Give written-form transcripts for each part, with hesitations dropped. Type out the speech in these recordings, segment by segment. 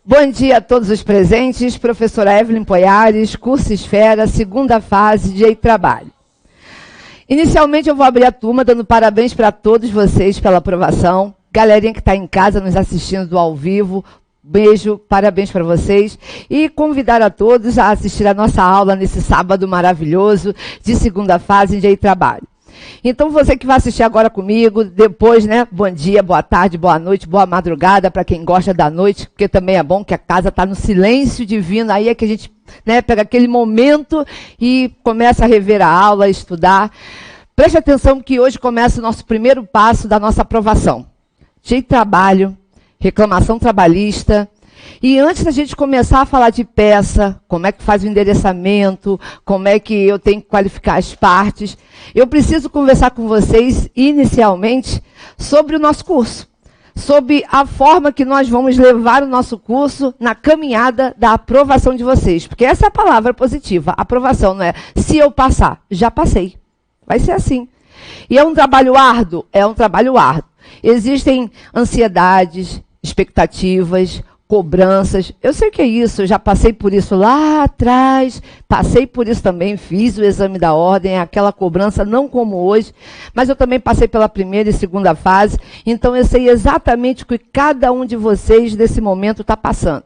Bom dia a todos os presentes, professora Evelyn Poiares, curso Esfera, segunda fase de trabalho. Inicialmente eu vou abrir a turma dando parabéns para todos vocês pela aprovação. Galerinha que está em casa nos assistindo ao vivo, beijo, parabéns para vocês. E convidar a todos a assistir a nossa aula nesse sábado maravilhoso de segunda fase de trabalho. Então, você que vai assistir agora comigo, depois, né, bom dia, boa tarde, boa noite, boa madrugada, para quem gosta da noite, porque também é bom que a casa está no silêncio divino, aí é que a gente, né, pega aquele momento e começa a rever a aula, a estudar. Preste atenção que hoje começa o nosso primeiro passo da nossa aprovação. De trabalho, reclamação trabalhista. E antes da gente começar a falar de peça, como é que faz o endereçamento, como é que eu tenho que qualificar as partes, eu preciso conversar com vocês inicialmente sobre o nosso curso, sobre a forma que nós vamos levar o nosso curso na caminhada da aprovação de vocês. Porque essa é a palavra positiva, aprovação, não é se eu passar, já passei. Vai ser assim. E é um trabalho árduo? É um trabalho árduo. Existem ansiedades, expectativas, cobranças. Eu sei que é isso, eu já passei por isso lá atrás, passei por isso também, fiz o exame da ordem, aquela cobrança não como hoje, mas eu também passei pela primeira e segunda fase, então eu sei exatamente o que cada um de vocês nesse momento está passando.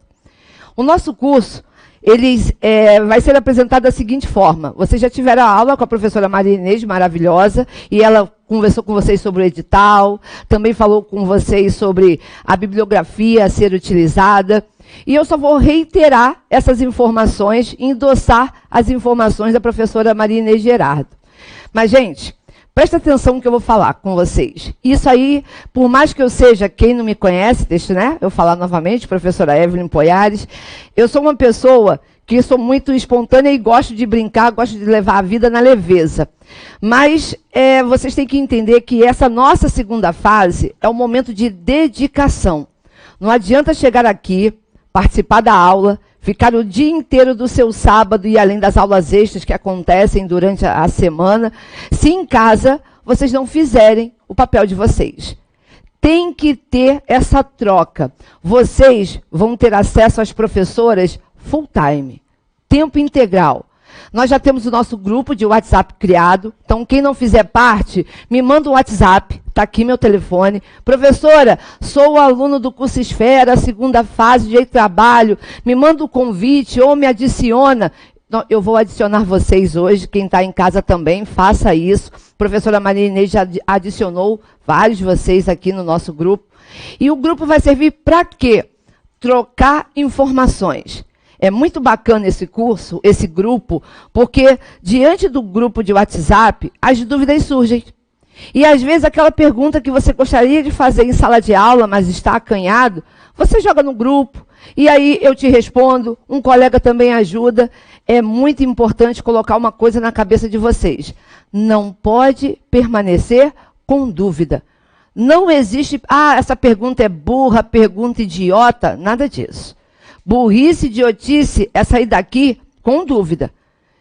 O nosso curso, vai ser apresentado da seguinte forma. Vocês já tiveram a aula com a professora Maria Inês, maravilhosa, e ela conversou com vocês sobre o edital, também falou com vocês sobre a bibliografia a ser utilizada. E eu só vou reiterar essas informações e endossar as informações da professora Maria Inês Gerardo. Mas, gente, presta atenção no que eu vou falar com vocês. Isso aí, por mais que eu seja quem não me conhece, deixa, né, eu falar novamente, professora Evelyn Poiares, eu sou uma pessoa que sou muito espontânea e gosto de brincar, gosto de levar a vida na leveza. Mas vocês têm que entender que essa nossa segunda fase é um momento de dedicação. Não adianta chegar aqui, participar da aula, ficar o dia inteiro do seu sábado e além das aulas extras que acontecem durante a semana, se em casa vocês não fizerem o papel de vocês. Tem que ter essa troca. Vocês vão ter acesso às professoras full time, tempo integral. Nós já temos o nosso grupo de WhatsApp criado, então quem não fizer parte, me manda um WhatsApp, está aqui meu telefone. Professora, sou o aluno do curso Esfera, segunda fase de trabalho, me manda o convite ou me adiciona. Eu vou adicionar vocês hoje, quem está em casa também, faça isso. A professora Maria Inês já adicionou vários de vocês aqui no nosso grupo. E o grupo vai servir para quê? Trocar informações. É muito bacana esse curso, esse grupo, porque diante do grupo de WhatsApp, as dúvidas surgem. E às vezes aquela pergunta que você gostaria de fazer em sala de aula, mas está acanhado, você joga no grupo, e aí eu te respondo, um colega também ajuda. É muito importante colocar uma coisa na cabeça de vocês. Não pode permanecer com dúvida. Não existe, essa pergunta é burra, pergunta idiota, nada disso. Burrice, idiotice, é sair daqui com dúvida.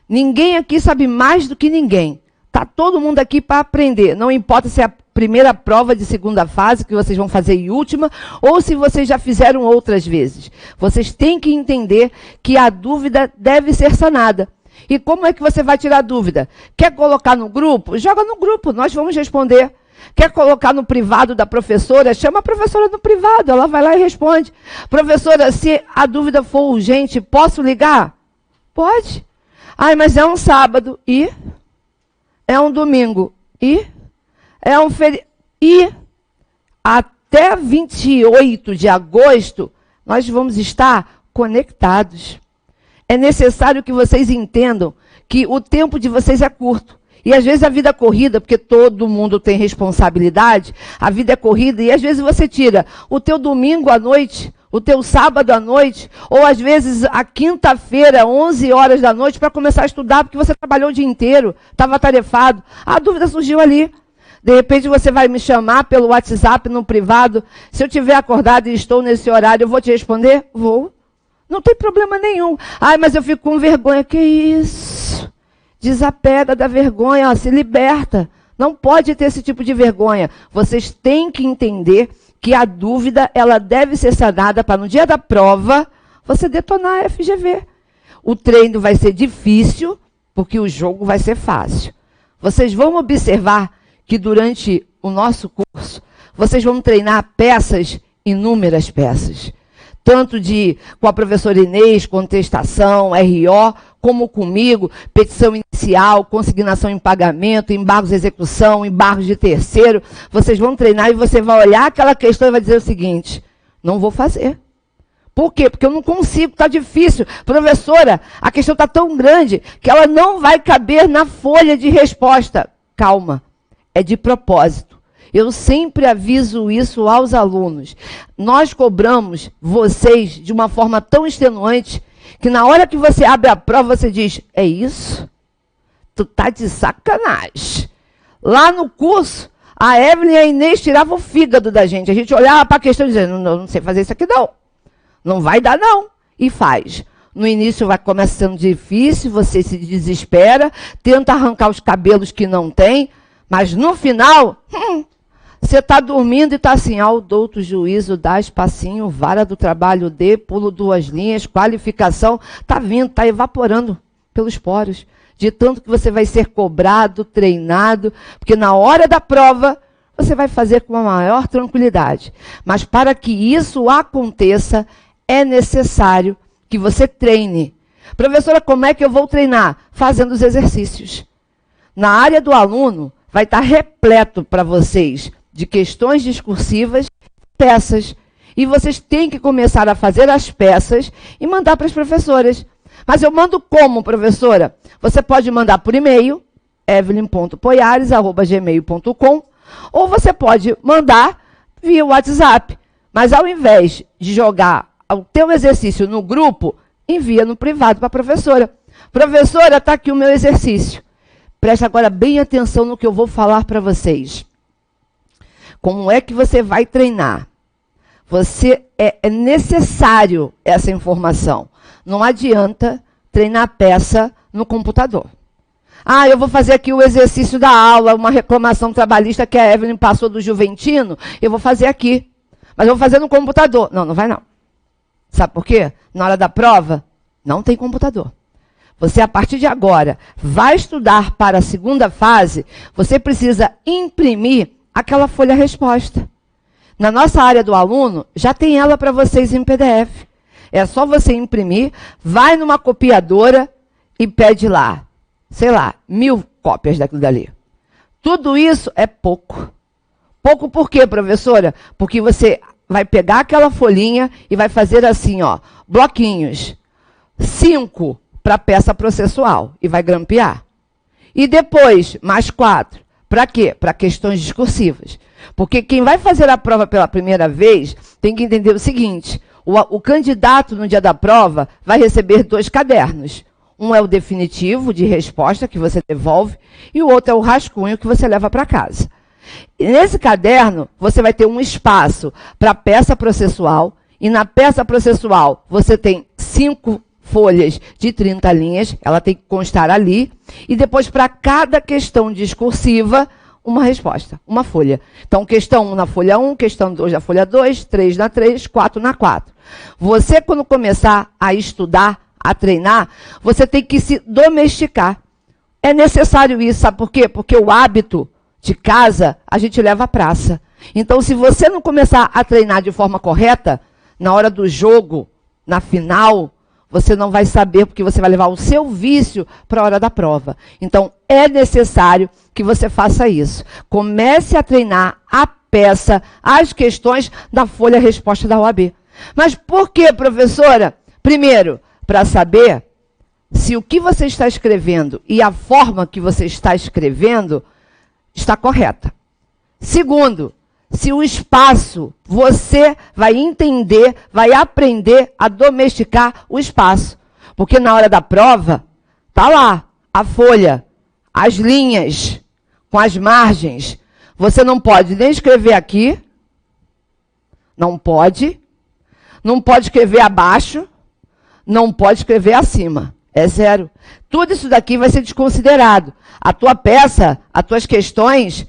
Ninguém aqui sabe mais do que ninguém. Está todo mundo aqui para aprender. Não importa se é a primeira prova de segunda fase que vocês vão fazer e última, ou se vocês já fizeram outras vezes. Vocês têm que entender que a dúvida deve ser sanada. E como é que você vai tirar a dúvida? Quer colocar no grupo? Joga no grupo, nós vamos responder. Quer colocar no privado da professora? Chama a professora no privado, ela vai lá e responde. Professora, se a dúvida for urgente, posso ligar? Pode. Mas é um sábado e é um domingo e é um feriado. E até 28 de agosto, nós vamos estar conectados. É necessário que vocês entendam que o tempo de vocês é curto. E às vezes a vida é corrida, porque todo mundo tem responsabilidade, a vida é corrida, e às vezes você tira o teu domingo à noite, o teu sábado à noite, ou às vezes a quinta-feira, 11 horas da noite, para começar a estudar, porque você trabalhou o dia inteiro, estava atarefado. A dúvida surgiu ali. De repente você vai me chamar pelo WhatsApp no privado. Se eu estiver acordado e estou nesse horário, eu vou te responder? Vou. Não tem problema nenhum. Mas eu fico com vergonha. Que isso? Desapega da vergonha, se liberta. Não pode ter esse tipo de vergonha. Vocês têm que entender que a dúvida ela deve ser sanada para no dia da prova você detonar a FGV. O treino vai ser difícil, porque o jogo vai ser fácil. Vocês vão observar que durante o nosso curso, vocês vão treinar peças, inúmeras peças. Tanto com a professora Inês, contestação, RO, como comigo, petição inicial, consignação em pagamento, embargos de execução, embargos de terceiro. Vocês vão treinar e você vai olhar aquela questão e vai dizer o seguinte: não vou fazer. Por quê? Porque eu não consigo, está difícil. Professora, a questão está tão grande que ela não vai caber na folha de resposta. Calma, é de propósito. Eu sempre aviso isso aos alunos. Nós cobramos vocês de uma forma tão extenuante que na hora que você abre a prova, você diz: é isso? Tu tá de sacanagem. Lá no curso, a Evelyn e a Inês tiravam o fígado da gente. A gente olhava para a questão e dizia: não sei fazer isso aqui não. Não vai dar não. E faz. No início vai começando difícil, você se desespera, tenta arrancar os cabelos que não tem, mas no final, você está dormindo e está assim: ao douto juízo, dá espacinho, vara do trabalho D, pulo 2 linhas, qualificação, está vindo, está evaporando pelos poros. De tanto que você vai ser cobrado, treinado, porque na hora da prova, você vai fazer com a maior tranquilidade. Mas para que isso aconteça, é necessário que você treine. Professora, como é que eu vou treinar? Fazendo os exercícios. Na área do aluno, vai estar repleto para vocês de questões discursivas, peças. E vocês têm que começar a fazer as peças e mandar para as professoras. Mas eu mando como, professora? Você pode mandar por e-mail, evelyn.poiares@gmail.com, ou você pode mandar via WhatsApp. Mas ao invés de jogar o teu exercício no grupo, envia no privado para a professora. Professora, está aqui o meu exercício. Preste agora bem atenção no que eu vou falar para vocês. Como é que você vai treinar? É necessário essa informação. Não adianta treinar peça no computador. Ah, eu vou fazer aqui o exercício da aula, uma reclamação trabalhista que a Evelyn passou do Juventino, eu vou fazer aqui. Mas eu vou fazer no computador. Não, não vai não. Sabe por quê? Na hora da prova, não tem computador. Você, a partir de agora, vai estudar para a segunda fase, você precisa imprimir aquela folha-resposta. Na nossa área do aluno, já tem ela para vocês em PDF. É só você imprimir, vai numa copiadora e pede lá, sei lá, 1000 cópias daquilo dali. Tudo isso é pouco. Pouco por quê, professora? Porque você vai pegar aquela folhinha e vai fazer assim, ó, bloquinhos. 5 para peça processual e vai grampear. E depois, mais 4. Para quê? Para questões discursivas. Porque quem vai fazer a prova pela primeira vez tem que entender o seguinte: o candidato no dia da prova vai receber 2 cadernos. Um é o definitivo de resposta que você devolve e o outro é o rascunho que você leva para casa. E nesse caderno, você vai ter um espaço para peça processual, e na peça processual você tem 5 folhas de 30 linhas, ela tem que constar ali, e depois para cada questão discursiva, uma resposta, uma folha. Então, questão 1 na folha 1, questão 2 na folha 2, 3 na 3, 4 na 4. Você, quando começar a estudar, a treinar, você tem que se domesticar. É necessário isso, sabe por quê? Porque o hábito de casa, a gente leva à praça. Então, se você não começar a treinar de forma correta, na hora do jogo, na final, você não vai saber, porque você vai levar o seu vício para a hora da prova. Então, é necessário que você faça isso. Comece a treinar a peça, as questões da folha resposta da OAB. Mas por quê, professora? Primeiro, para saber se o que você está escrevendo e a forma que você está escrevendo está correta. Segundo, se o espaço, você vai entender, vai aprender a domesticar o espaço. Porque na hora da prova, tá lá a folha, as linhas, com as margens. Você não pode nem escrever aqui, não pode escrever abaixo, não pode escrever acima. É 0. Tudo isso daqui vai ser desconsiderado. A tua peça, as tuas questões,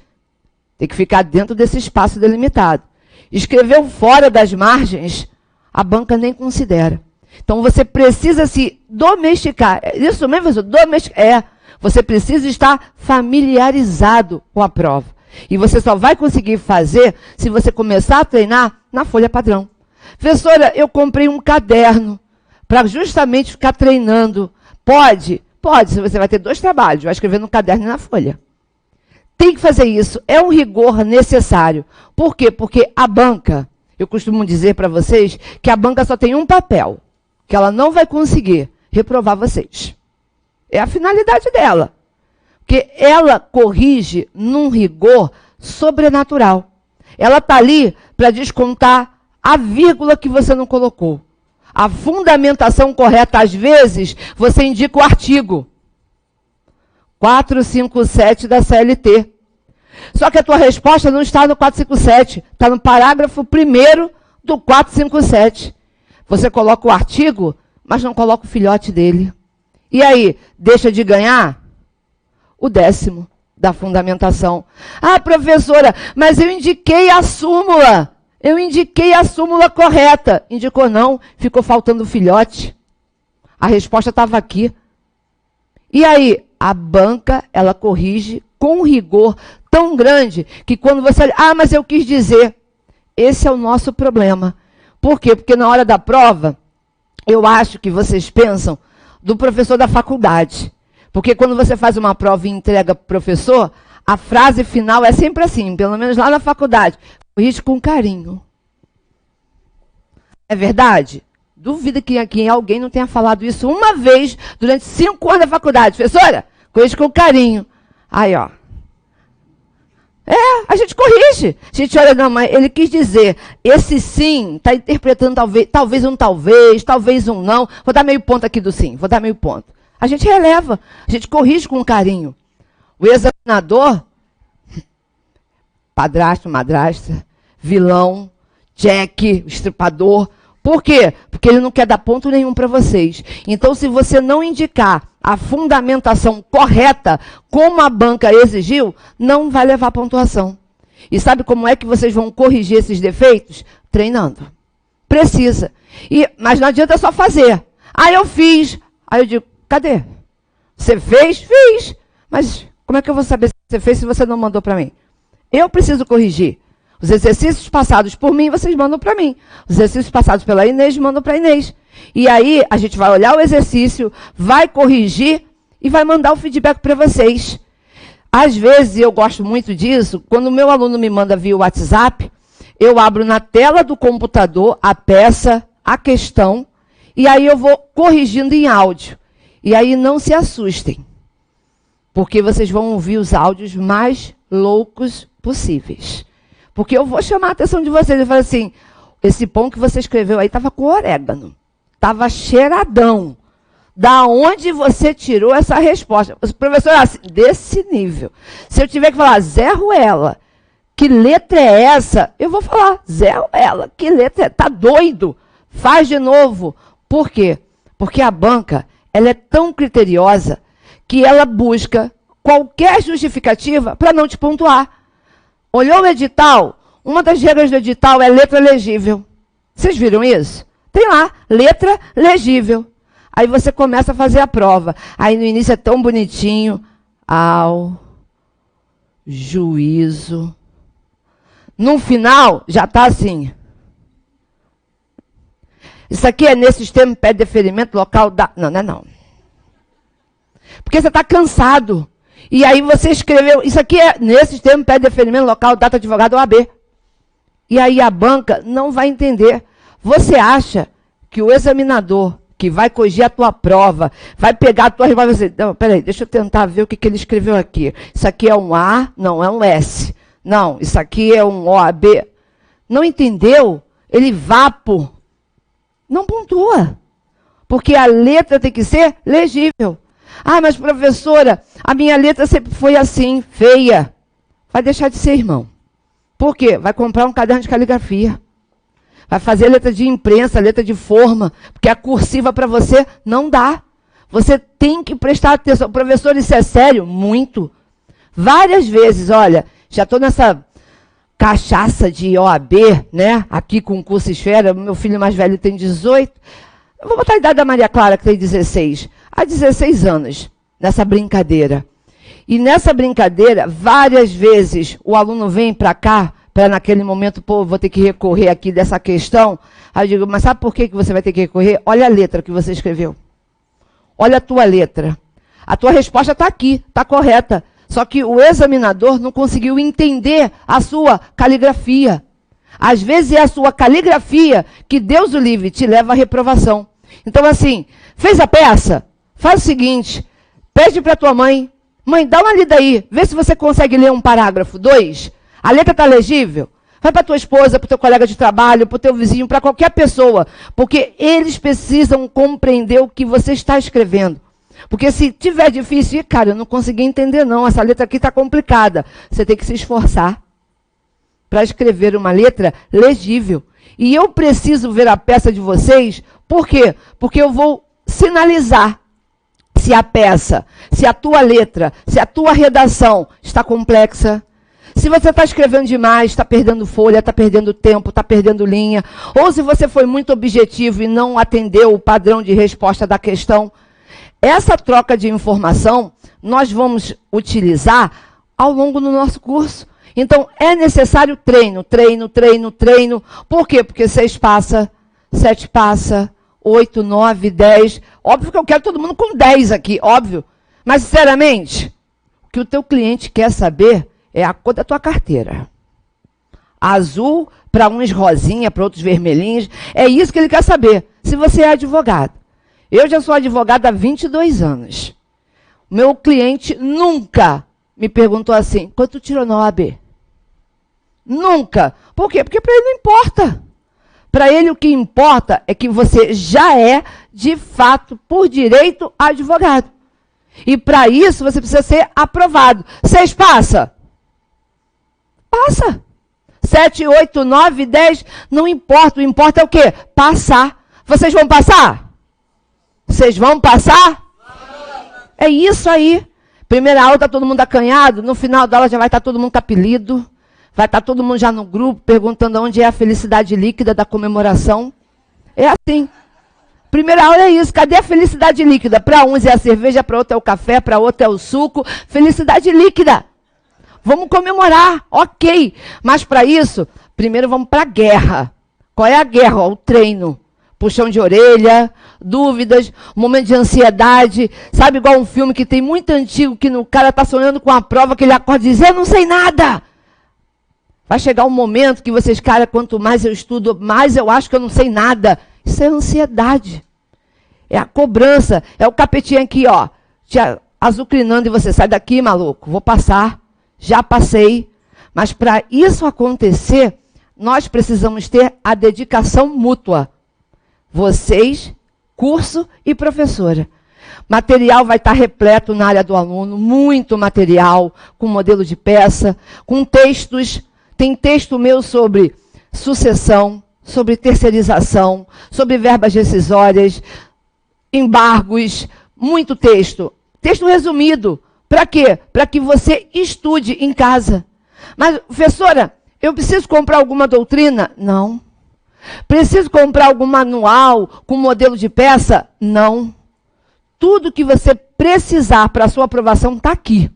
tem que ficar dentro desse espaço delimitado. escreveu fora das margens, a banca nem considera. Então, você precisa se domesticar. Isso mesmo, professor? Domesticar. Você precisa estar familiarizado com a prova. E você só vai conseguir fazer se você começar a treinar na folha padrão. Professora, eu comprei um caderno para justamente ficar treinando. Pode? Pode. Você vai ter 2 trabalhos. Vai escrever no caderno e na folha. Tem que fazer isso. É um rigor necessário. Por quê? Porque a banca, eu costumo dizer para vocês que a banca só tem um papel, que ela não vai conseguir reprovar vocês. É a finalidade dela. Porque ela corrige num rigor sobrenatural. Ela está ali para descontar a vírgula que você não colocou. A fundamentação correta, às vezes, você indica o artigo 457 da CLT. Só que a tua resposta não está no 457, está no parágrafo 1º do 457. Você coloca o artigo, mas não coloca o filhote dele. E aí, deixa de ganhar o 10º da fundamentação. Ah, professora, mas eu indiquei a súmula. Eu indiquei a súmula correta. Indicou não, ficou faltando o filhote. A resposta estava aqui. E aí, a banca, ela corrige com um rigor tão grande que quando você... Ah, mas eu quis dizer. Esse é o nosso problema. Por quê? Porque na hora da prova, eu acho que vocês pensam do professor da faculdade. Porque quando você faz uma prova e entrega para o professor, a frase final é sempre assim, pelo menos lá na faculdade. Corrige com carinho. É verdade? Duvido que aqui alguém não tenha falado isso uma vez durante 5 anos da faculdade. Professora, corrige com carinho. Aí, ó. A gente corrige. A gente olha, não, mas ele quis dizer, esse sim está interpretando talvez um não. Vou dar meio ponto aqui do sim, vou dar meio ponto. A gente releva, a gente corrige com carinho. O examinador, padrasto, madrasta, vilão, Jack, estripador. Por quê? Porque ele não quer dar ponto nenhum para vocês. Então, se você não indicar a fundamentação correta, como a banca exigiu, não vai levar pontuação. E sabe como é que vocês vão corrigir esses defeitos? Treinando. Precisa. Mas não adianta só fazer. Ah, eu fiz. Aí eu digo, cadê? Você fez? Fiz. Mas como é que eu vou saber se você fez se você não mandou para mim? Eu preciso corrigir. Os exercícios passados por mim, vocês mandam para mim. Os exercícios passados pela Inês, mandam para a Inês. E aí, a gente vai olhar o exercício, vai corrigir e vai mandar o feedback para vocês. Às vezes, eu gosto muito disso, quando o meu aluno me manda via WhatsApp, eu abro na tela do computador a peça, a questão, e aí eu vou corrigindo em áudio. E aí, não se assustem, porque vocês vão ouvir os áudios mais loucos possíveis. Porque eu vou chamar a atenção de vocês. Eu falo assim, esse pão que você escreveu aí estava com orégano. Estava cheiradão. Da onde você tirou essa resposta? O professor, assim, desse nível. Se eu tiver que falar, Zé Ruela, que letra é essa? Eu vou falar, Zé Ruela, que letra é? Tá doido? Faz de novo. Por quê? Porque a banca, ela é tão criteriosa que ela busca qualquer justificativa para não te pontuar. Olhou o edital? Uma das regras do edital é letra legível. Vocês viram isso? Tem lá, letra legível. Aí você começa a fazer a prova. Aí no início é tão bonitinho. Ao juízo. No final, já está assim. Isso aqui é nesse sistema de deferimento local da... Não, não é não. Porque você está cansado. E aí você escreveu, isso aqui é nesse termo, pede deferimento local, data advogado OAB. E aí a banca não vai entender. Você acha que o examinador que vai corrigir a tua prova, vai pegar a tua resposta e vai dizer, não, peraí, deixa eu tentar ver o que ele escreveu aqui. Isso aqui é um A, não, é um S. Não, isso aqui é um OAB. Não entendeu? Ele vapo. Não pontua. Porque a letra tem que ser legível. Ah, mas professora, a minha letra sempre foi assim, feia. Vai deixar de ser, irmão. Por quê? Vai comprar um caderno de caligrafia. Vai fazer letra de imprensa, letra de forma. Porque a cursiva para você não dá. Você tem que prestar atenção. Professor, isso é sério? Muito. Várias vezes, olha, já estou nessa cachaça de OAB, né? Aqui com o curso Esfera, meu filho mais velho tem 18. Eu vou botar a idade da Maria Clara, que tem 16. Há 16 anos, nessa brincadeira. E nessa brincadeira, várias vezes, o aluno vem para cá, para naquele momento, pô, vou ter que recorrer aqui dessa questão. Aí eu digo, mas sabe por que você vai ter que recorrer? Olha a letra que você escreveu. Olha a tua letra. A tua resposta está aqui, está correta. Só que o examinador não conseguiu entender a sua caligrafia. Às vezes é a sua caligrafia que, Deus o livre, te leva à reprovação. Então, assim, fez a peça? Faz o seguinte, pede para tua mãe, mãe, dá uma lida aí, vê se você consegue ler um parágrafo, 2. A letra está legível? Vai para tua esposa, para o teu colega de trabalho, para o teu vizinho, para qualquer pessoa, porque eles precisam compreender o que você está escrevendo. Porque se tiver difícil, cara, eu não consegui entender não, essa letra aqui está complicada. Você tem que se esforçar para escrever uma letra legível. E eu preciso ver a peça de vocês, por quê? Porque eu vou sinalizar se a peça, se a tua letra, se a tua redação está complexa. Se você está escrevendo demais, está perdendo folha, está perdendo tempo, está perdendo linha. Ou se você foi muito objetivo e não atendeu o padrão de resposta da questão. Essa troca de informação nós vamos utilizar ao longo do nosso curso. Então, é necessário treino, treino, treino, treino. Por quê? Porque 6 passa, 7 passa, 8, 9, 10. Óbvio que eu quero todo mundo com 10 aqui, óbvio. Mas, sinceramente, o que o teu cliente quer saber é a cor da tua carteira. Azul, para uns rosinha, para outros vermelhinhos. É isso que ele quer saber, se você é advogado. Eu já sou advogada há 22 anos. O meu cliente nunca me perguntou assim, quanto tirou na OAB? Nunca. Por quê? Porque para ele não importa. Para ele o que importa é que você já é, de fato, por direito, advogado. E para isso você precisa ser aprovado. 6 passa? Passa. 7, 8, 9, 10, não importa. O importa é o quê? Passar. Vocês vão passar? Vocês vão passar? É isso aí. Primeira aula está todo mundo acanhado, no final da aula já vai estar todo mundo com apelido, vai estar todo mundo já no grupo perguntando onde é a felicidade líquida da comemoração. É assim. Primeira aula é isso, cadê a felicidade líquida? Para uns é a cerveja, para outro é o café, para outro é o suco. Felicidade líquida. Vamos comemorar, ok. Mas para isso, primeiro vamos para a guerra. Qual é a guerra? O treino. Puxão de orelha, dúvidas, momento de ansiedade. Sabe, igual um filme que tem muito antigo, que o cara está sonhando com a prova, que ele acorda e diz, eu não sei nada. Vai chegar um momento que vocês, cara, quanto mais eu estudo, mais eu acho que eu não sei nada. Isso é ansiedade. É a cobrança. É o capetinho aqui, ó, te azucrinando e você, sai daqui, maluco, vou passar. Já passei. Mas para isso acontecer, nós precisamos ter a dedicação mútua. Vocês, curso e professora. Material vai estar repleto na área do aluno, muito material, com modelo de peça, com textos. Tem texto meu sobre sucessão, sobre terceirização, sobre verbas decisórias, embargos, muito texto. Texto resumido. Para quê? Para que você estude em casa. Mas, professora, eu preciso comprar alguma doutrina? Não. Preciso comprar algum manual com modelo de peça? Não. Tudo que você precisar para a sua aprovação está aqui.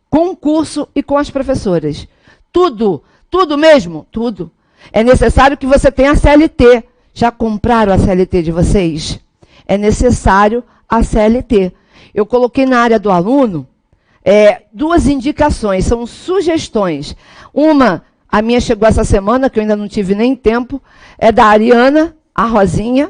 Com o curso e com as professoras. Tudo. Tudo mesmo? Tudo. É necessário que você tenha a CLT. Já compraram a CLT de vocês? É necessário a CLT. Eu coloquei na área do aluno 2 indicações, são sugestões. Uma, a minha chegou essa semana, que eu ainda não tive nem tempo, é da Ariana, a Rosinha,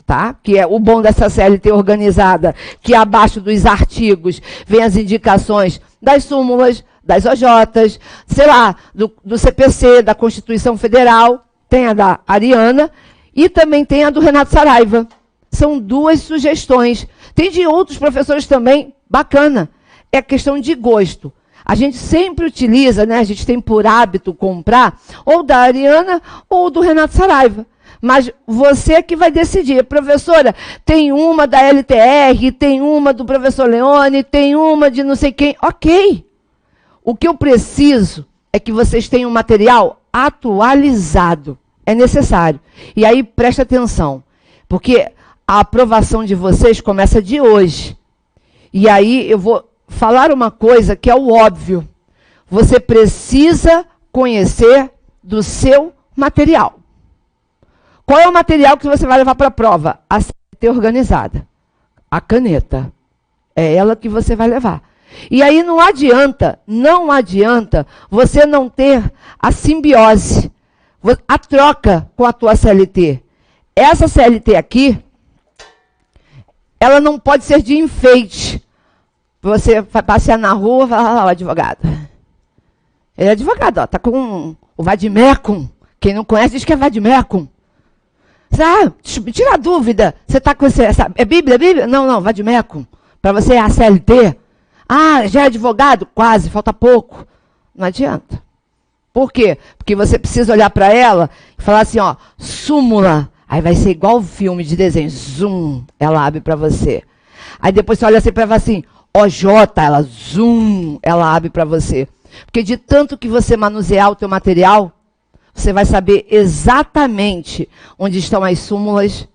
tá? Que é o bom dessa CLT organizada, que abaixo dos artigos vem as indicações das súmulas, das OJs, sei lá, do CPC, da Constituição Federal, tem a da Ariana, e também tem a do Renato Saraiva. São 2 sugestões. Tem de outros professores também, bacana. É questão de gosto. A gente sempre utiliza, né? A gente tem por hábito comprar ou da Ariana ou do Renato Saraiva. Mas você que vai decidir. Professora, tem uma da LTR, tem uma do professor Leone, tem uma de não sei quem. Ok. O que eu preciso é que vocês tenham um material atualizado. É necessário. E aí, presta atenção, porque a aprovação de vocês começa de hoje. E aí, eu vou falar uma coisa que é o óbvio. Você precisa conhecer do seu material. Qual é o material que você vai levar para a prova? A CLT organizada. A caneta. É ela que você vai levar. E aí não adianta você não ter a simbiose, a troca com a tua CLT. Essa CLT aqui, ela não pode ser de enfeite. Você vai passear na rua, vai lá, o advogado. Ele é advogado, ó, tá com o vademecum. Quem não conhece diz que é vademecum. Tira a dúvida. Você está com essa. É Bíblia? Bíblia? Não, vademecum. Para você é a CLT. Ah, já é advogado? Quase, falta pouco. Não adianta. Por quê? Porque você precisa olhar para ela e falar assim, ó, súmula. Aí vai ser igual o filme de desenho. Zoom, ela abre para você. Aí depois você olha assim para ela assim, OJ, ela zoom, ela abre para você. Porque de tanto que você manusear o teu material, você vai saber exatamente onde estão as súmulas,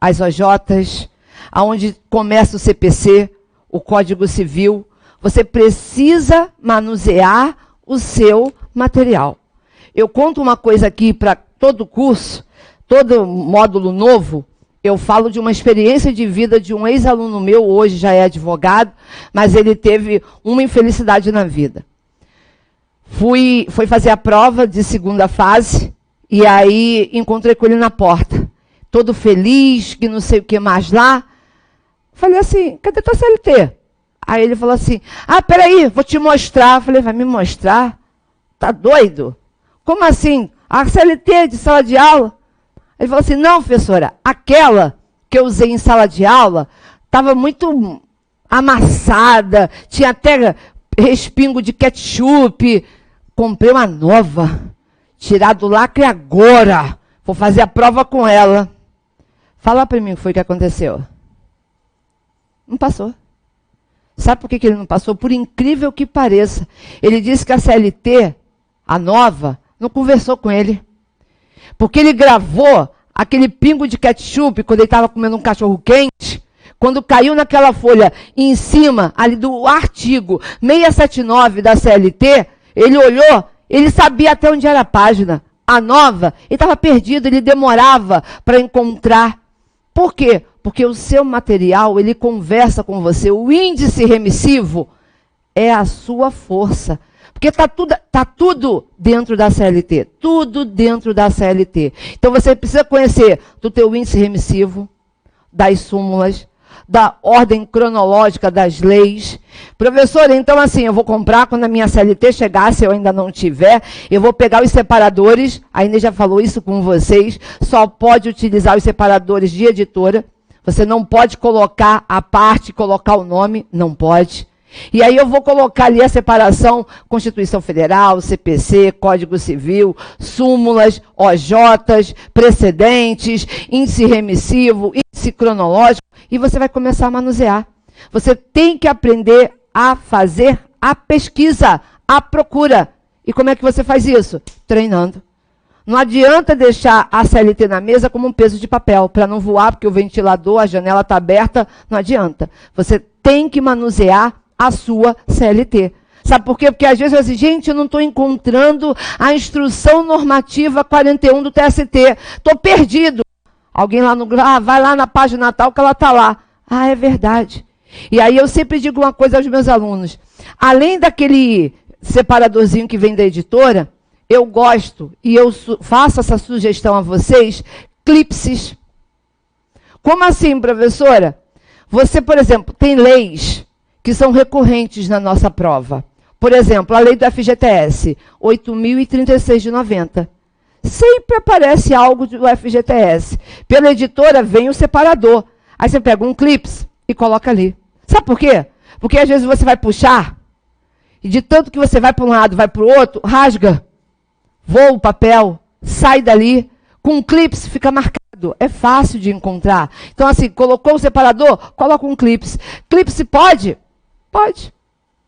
as OJs, aonde começa o CPC, o Código Civil. Você precisa manusear o seu material. Eu conto uma coisa aqui para todo curso, todo módulo novo, eu falo de uma experiência de vida de um ex-aluno meu, hoje já é advogado, mas ele teve uma infelicidade na vida. Foi fazer a prova de segunda fase, e aí encontrei com ele na porta, todo feliz, que não sei o que mais lá. Falei assim, cadê tua CLT? Aí ele falou assim, peraí, vou te mostrar. Falei, vai me mostrar? Tá doido? Como assim? A CLT de sala de aula? Ele falou assim, não, professora, aquela que eu usei em sala de aula estava muito amassada, tinha até respingo de ketchup. Comprei uma nova, tirar do lacre agora. Vou fazer a prova com ela. Fala para mim o que foi que aconteceu. Não passou. Sabe por que ele não passou? Por incrível que pareça. Ele disse que a CLT, a nova, não conversou com ele. Porque ele gravou aquele pingo de ketchup quando ele estava comendo um cachorro quente. Quando caiu naquela folha em cima ali do artigo 679 da CLT, ele olhou, ele sabia até onde era a página. A nova, ele estava perdido, ele demorava para encontrar. Por quê? Porque o seu material, ele conversa com você. O índice remissivo é a sua força. Porque está tudo dentro da CLT. Tudo dentro da CLT. Então você precisa conhecer do teu índice remissivo, das súmulas, da ordem cronológica das leis. Professora, então assim, eu vou comprar quando a minha CLT chegar, se eu ainda não tiver, eu vou pegar os separadores, a Inês já falou isso com vocês, só pode utilizar os separadores de editora, você não pode colocar a parte, colocar o nome, não pode. E aí eu vou colocar ali a separação, Constituição Federal, CPC, Código Civil, súmulas, OJs, precedentes, índice remissivo, índice cronológico, e você vai começar a manusear. Você tem que aprender a fazer a pesquisa, a procura. E como é que você faz isso? Treinando. Não adianta deixar a CLT na mesa como um peso de papel, para não voar, porque o ventilador, a janela está aberta, não adianta. Você tem que manusear a sua CLT. Sabe por quê? Porque às vezes eu digo, gente, eu não estou encontrando a instrução normativa 41 do TST. Estou perdido. Alguém lá no... vai lá na página tal que ela está lá. É verdade. E aí eu sempre digo uma coisa aos meus alunos. Além daquele separadorzinho que vem da editora, eu gosto, e eu faço essa sugestão a vocês, clipses. Como assim, professora? Você, por exemplo, tem leis que são recorrentes na nossa prova. Por exemplo, a lei do FGTS, 8.036 de 90. Sempre aparece algo do FGTS. Pela editora vem o separador. Aí você pega um clips e coloca ali. Sabe por quê? Porque às vezes você vai puxar, e de tanto que você vai para um lado, vai para o outro, rasga, voa o papel, sai dali. Com clips fica marcado. É fácil de encontrar. Então assim, colocou o separador, coloca um clips. Clips pode? Pode.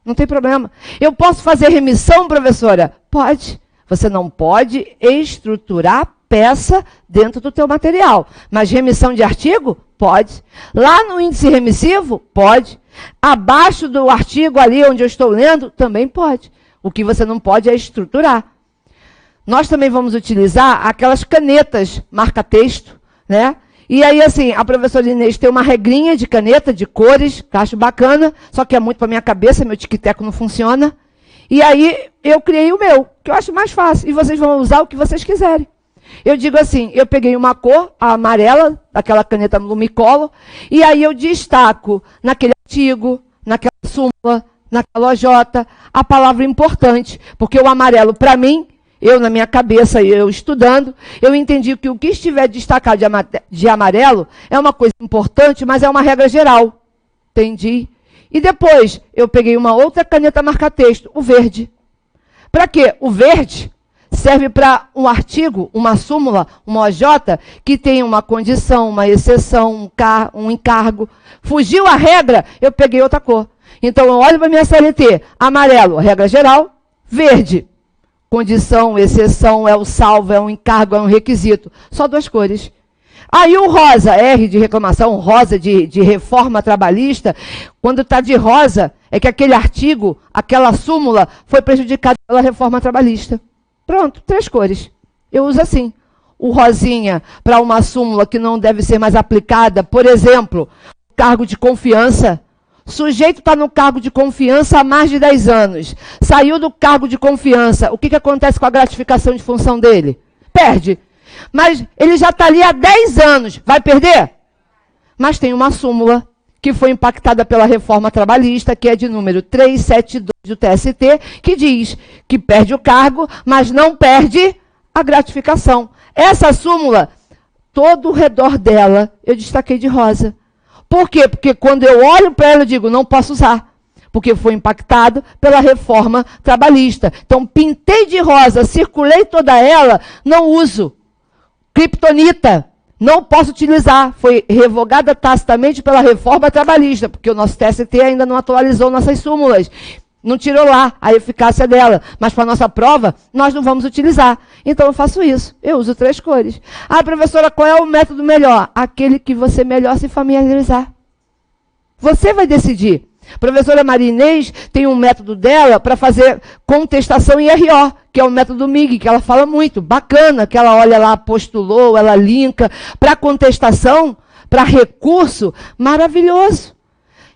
Não tem problema. Eu posso fazer remissão, professora? Pode. Você não pode estruturar peça dentro do teu material. Mas remissão de artigo? Pode. Lá no índice remissivo? Pode. Abaixo do artigo ali onde eu estou lendo? Também pode. O que você não pode é estruturar. Nós também vamos utilizar aquelas canetas marca-texto, né? E aí, assim, a professora Inês tem uma regrinha de caneta, de cores, que eu acho bacana, só que é muito para minha cabeça, meu tic-teco não funciona. E aí, eu criei o meu, que eu acho mais fácil. E vocês vão usar o que vocês quiserem. Eu digo assim, eu peguei uma cor, a amarela, daquela caneta Lumicolor, e aí eu destaco naquele artigo, naquela súmula, naquela OJ, a palavra importante. Porque o amarelo, para mim, eu na minha cabeça, eu estudando, eu entendi que o que estiver destacado de amarelo é uma coisa importante, mas é uma regra geral. Entendi? E depois, eu peguei uma outra caneta marca-texto, o verde. Para quê? O verde serve para um artigo, uma súmula, uma OJ, que tem uma condição, uma exceção, um encargo. Fugiu a regra, eu peguei outra cor. Então, eu olho para a minha CLT, amarelo, regra geral, verde, condição, exceção, é o salvo, é um encargo, é um requisito. Só duas cores. Aí o rosa, R de reclamação, rosa de reforma trabalhista, quando está de rosa, é que aquele artigo, aquela súmula, foi prejudicada pela reforma trabalhista. Pronto, 3 cores. Eu uso assim. O rosinha para uma súmula que não deve ser mais aplicada, por exemplo, cargo de confiança. Sujeito está no cargo de confiança há mais de 10 anos. Saiu do cargo de confiança. O que acontece com a gratificação de função dele? Perde. Mas ele já está ali há 10 anos. Vai perder? Mas tem uma súmula que foi impactada pela reforma trabalhista, que é de número 372 do TST, que diz que perde o cargo, mas não perde a gratificação. Essa súmula, todo o redor dela, eu destaquei de rosa. Por quê? Porque quando eu olho para ela, eu digo, não posso usar. Porque foi impactado pela reforma trabalhista. Então, pintei de rosa, circulei toda ela, não uso. Criptonita, não posso utilizar. Foi revogada tacitamente pela reforma trabalhista, porque o nosso TST ainda não atualizou nossas súmulas. Não tirou lá a eficácia dela. Mas para a nossa prova, nós não vamos utilizar. Então eu faço isso. Eu uso 3 cores. Ah, professora, qual é o método melhor? Aquele que você melhor se familiarizar. Você vai decidir. A professora Maria Inês tem um método dela para fazer contestação em RO, que é o método MIG, que ela fala muito, bacana, que ela olha lá, postulou, ela linka. Para contestação, para recurso, maravilhoso.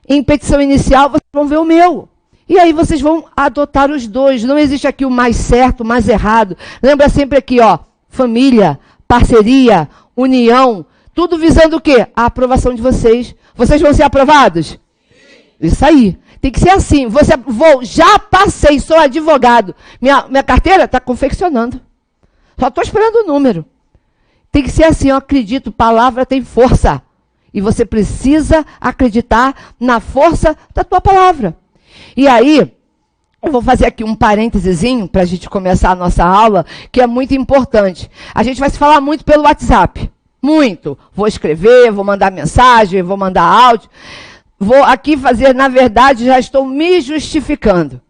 Em petição inicial, vocês vão ver o meu. E aí vocês vão adotar os dois. Não existe aqui o mais certo, o mais errado. Lembra sempre aqui, ó, família, parceria, união, tudo visando o quê? A aprovação de vocês. Vocês vão ser aprovados? Isso aí. Tem que ser assim. Já passei, sou advogado. Minha carteira está confeccionando. Só estou esperando o número. Tem que ser assim, eu acredito, palavra tem força. E você precisa acreditar na força da tua palavra. E aí, eu vou fazer aqui um parêntesezinho para a gente começar a nossa aula, que é muito importante. A gente vai se falar muito pelo WhatsApp. Muito. Vou escrever, vou mandar mensagem, vou mandar áudio. Vou aqui fazer, na verdade, já estou me justificando.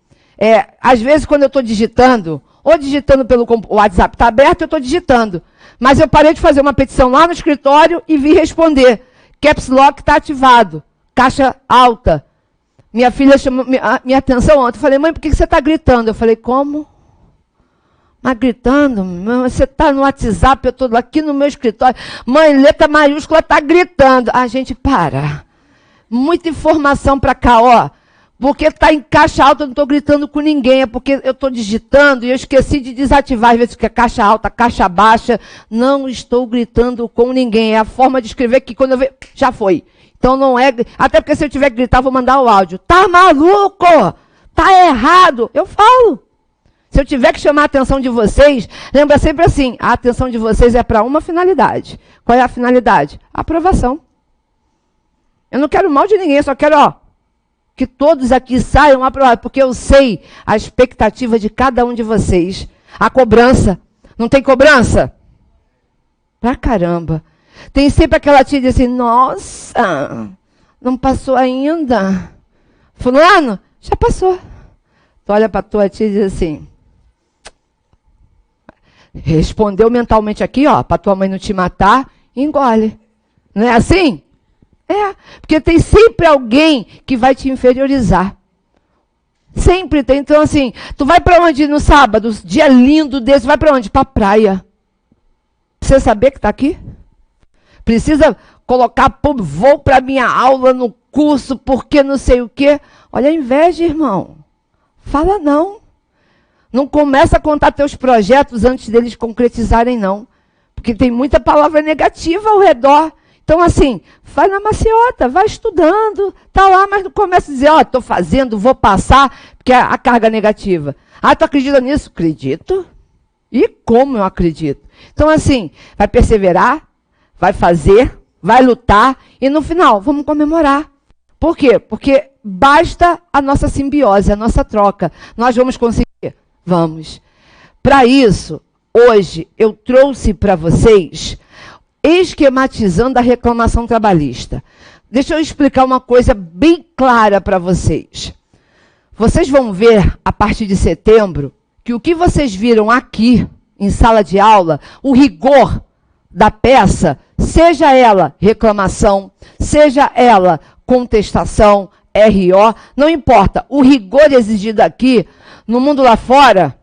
Às vezes, quando eu estou digitando, ou digitando pelo WhatsApp, está aberto, eu estou digitando. Mas eu parei de fazer uma petição lá no escritório e vim responder. Caps Lock está ativado. Caixa alta. Minha filha chamou minha atenção ontem. Eu falei, mãe, por que você está gritando? Eu falei, como? Mas gritando? Você está no WhatsApp, eu estou aqui no meu escritório. Mãe, letra maiúscula está gritando. A gente para. Muita informação para cá, ó. Porque está em caixa alta, eu não estou gritando com ninguém. É porque eu estou digitando e eu esqueci de desativar. Às vezes que é caixa alta, caixa baixa. Não estou gritando com ninguém. É a forma de escrever que quando eu ver, já foi. Então não é... Até porque se eu tiver que gritar, eu vou mandar o áudio. Tá maluco? Tá errado? Eu falo. Se eu tiver que chamar a atenção de vocês, lembra sempre assim, a atenção de vocês é para uma finalidade. Qual é a finalidade? A aprovação. Eu não quero mal de ninguém, eu só quero, ó, que todos aqui saiam aprovados, porque eu sei a expectativa de cada um de vocês. A cobrança. Não tem cobrança? Pra caramba. Tem sempre aquela tia que diz assim, nossa, não passou ainda. Fulano, já passou. Tu olha pra tua tia e diz assim, Respondeu mentalmente aqui, ó, para tua mãe não te matar, engole. Não é assim? É, porque tem sempre alguém que vai te inferiorizar. Sempre tem. Então, assim, tu vai para onde no sábado? Dia lindo desse, vai para onde? Para a praia. Precisa saber que está aqui? Precisa colocar, vou para minha aula no curso, porque não sei o quê. Olha a inveja, irmão. Fala não. Não começa a contar teus projetos antes deles concretizarem, não. Porque tem muita palavra negativa ao redor. Então, assim, vai na maciota, vai estudando, tá lá, mas não começa a dizer, ó, estou fazendo, vou passar, porque é a carga negativa. Ah, tu acredita nisso? Acredito. E como eu acredito? Então, assim, vai perseverar, vai fazer, vai lutar, e no final, vamos comemorar. Por quê? Porque basta a nossa simbiose, a nossa troca. Nós vamos conseguir? Vamos. Para isso, hoje, eu trouxe para vocês, esquematizando a reclamação trabalhista. Deixa eu explicar uma coisa bem clara para vocês. Vocês vão ver, a partir de setembro, que o que vocês viram aqui, em sala de aula, o rigor da peça, seja ela reclamação, seja ela contestação, RO, não importa. O rigor exigido aqui, no mundo lá fora,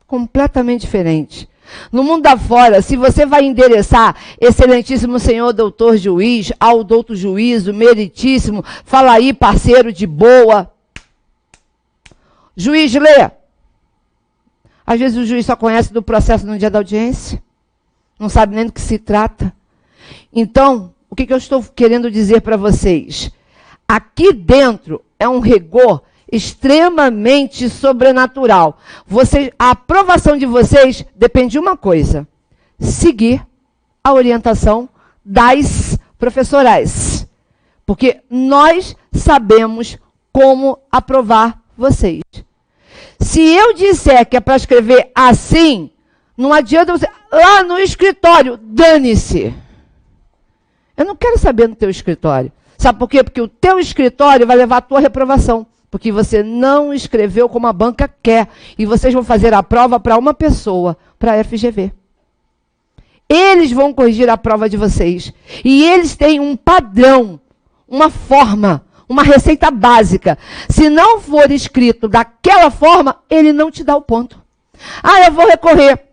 completamente diferente. No mundo da fora, se você vai endereçar, excelentíssimo senhor doutor juiz, ao douto juízo, meritíssimo, fala aí, parceiro de boa. Juiz, lê. Às vezes o juiz só conhece do processo no dia da audiência. Não sabe nem do que se trata. Então, o que eu estou querendo dizer para vocês? Aqui dentro é um rigor extremamente sobrenatural. A aprovação de vocês depende de uma coisa: seguir a orientação das professorais. Porque nós sabemos como aprovar vocês. Se eu disser que é para escrever assim, não adianta você... Lá no escritório, dane-se. Eu não quero saber no teu escritório. Sabe por quê? Porque o teu escritório vai levar a tua reprovação. Porque você não escreveu como a banca quer. E vocês vão fazer a prova para uma pessoa, para a FGV. Eles vão corrigir a prova de vocês. E eles têm um padrão, uma forma, uma receita básica. Se não for escrito daquela forma, ele não te dá o ponto. Ah, eu vou recorrer.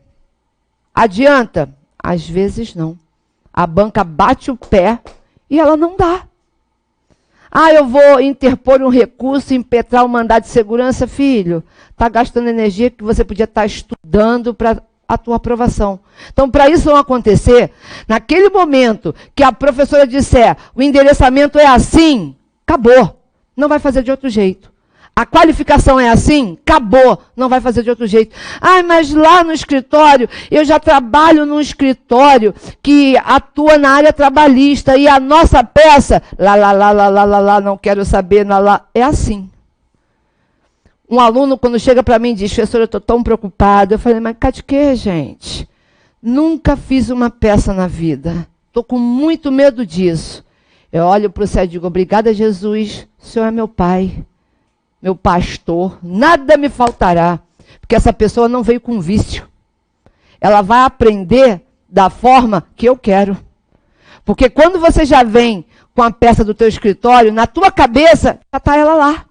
Adianta? Às vezes não. A banca bate o pé e ela não dá. Ah, eu vou interpor um recurso, impetrar um mandado de segurança, filho. Está gastando energia que você podia estar estudando para a tua aprovação. Então, para isso não acontecer, naquele momento que a professora disser o endereçamento é assim, acabou. Não vai fazer de outro jeito. A qualificação é assim, acabou. Não vai fazer de outro jeito. Ah, mas lá no escritório, eu já trabalho num escritório que atua na área trabalhista e a nossa peça, lá, não quero saber, lá. É assim. Um aluno, quando chega para mim e diz, professora, eu estou tão preocupado. Eu falei, mas cá de quê, gente? Nunca fiz uma peça na vida. Estou com muito medo disso. Eu olho para o céu e digo, obrigada, Jesus, o Senhor é meu Pai. Meu pastor, nada me faltará, porque essa pessoa não veio com vício. Ela vai aprender da forma que eu quero. Porque quando você já vem com a peça do teu escritório, na tua cabeça, já está ela lá.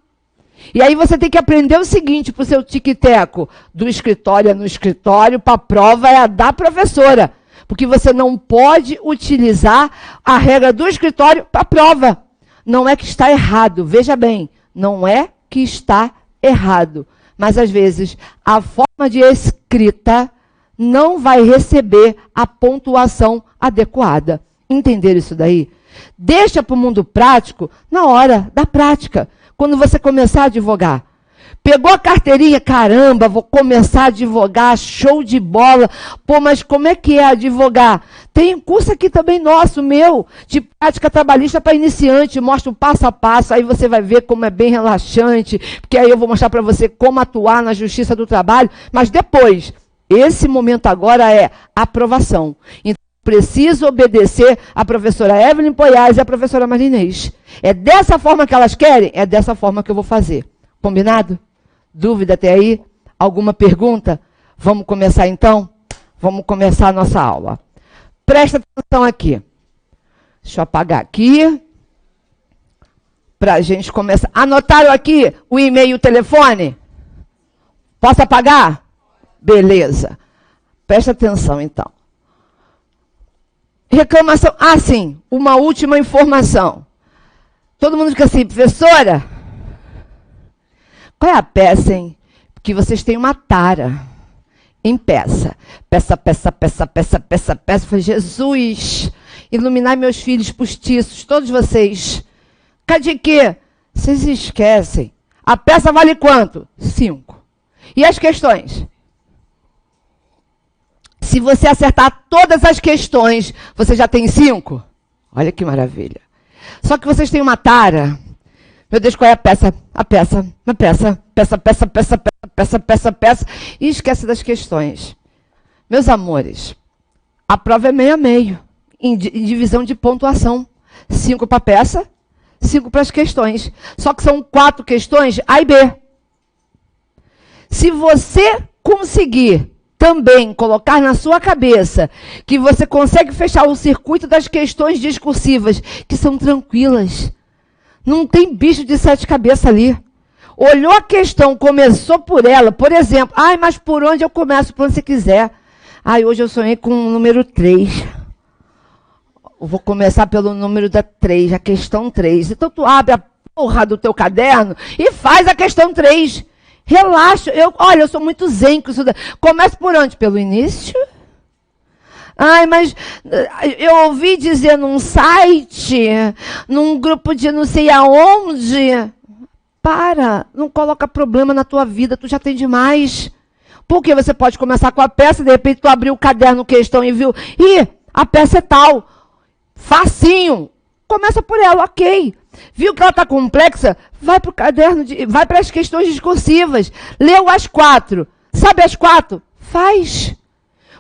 E aí você tem que aprender o seguinte para o seu tic-teco. Do escritório é no escritório, para a prova é a da professora. Porque você não pode utilizar a regra do escritório para a prova. Não é que está errado, veja bem, não é que está errado. Mas, às vezes, a forma de escrita não vai receber a pontuação adequada. Entenderam isso daí? Deixa para o mundo prático na hora da prática. Quando você começar a advogar. Pegou a carteirinha, caramba, vou começar a advogar, show de bola. Pô, mas como é que é advogar? Tem um curso aqui também nosso, meu, de prática trabalhista para iniciante, mostra o passo a passo, aí você vai ver como é bem relaxante, porque aí eu vou mostrar para você como atuar na justiça do trabalho, mas depois, esse momento agora é aprovação. Então, preciso obedecer a professora Evelyn Poiares e a professora Marinês. É dessa forma que elas querem? É dessa forma que eu vou fazer. Combinado? Dúvida até aí? Alguma pergunta? Vamos começar então? Vamos começar a nossa aula. Presta atenção aqui. Deixa eu apagar aqui. Para a gente começar. Anotaram aqui o e-mail e o telefone? Posso apagar? Beleza. Presta atenção então. Reclamação. Ah, sim. Uma última informação. Todo mundo fica assim, professora, qual é a peça, hein? Porque vocês têm uma tara em peça. Peça, peça, peça, peça, peça, peça. Eu falei, Jesus, iluminai meus filhos postiços, todos vocês. Cadê quê? Vocês esquecem. A peça vale quanto? 5. E as questões? Se você acertar todas as questões, você já tem 5? Olha que maravilha. Só que vocês têm uma tara. Meu Deus, qual é a peça? A peça, uma peça, peça, peça, peça, peça, peça, peça, peça. E esquece das questões. Meus amores, a prova é meio a meio, em divisão de pontuação. 5 para a peça, 5 para as questões. Só que são 4 questões, A e B. Se você conseguir também colocar na sua cabeça que você consegue fechar o circuito das questões discursivas, que são tranquilas. Não tem bicho de 7 cabeças ali. Olhou a questão, começou por ela, por exemplo. Ai, mas por onde eu começo? Por onde você quiser. Ai, hoje eu sonhei com o número 3. Eu vou começar pelo número da 3, a questão 3. Então tu abre a porra do teu caderno e faz a questão 3. Relaxa. Olha, eu sou muito zen com isso. Começa por onde? Pelo início? Ai, mas eu ouvi dizer num site, num grupo de não sei aonde. Para, não coloca problema na tua vida, tu já tem demais. Porque você pode começar com a peça, de repente tu abriu o caderno questão e viu, a peça é tal. Facinho. Começa por ela, ok. Viu que ela está complexa? Vai para o caderno, vai para as questões discursivas. Leu as 4. Sabe as 4? Faz.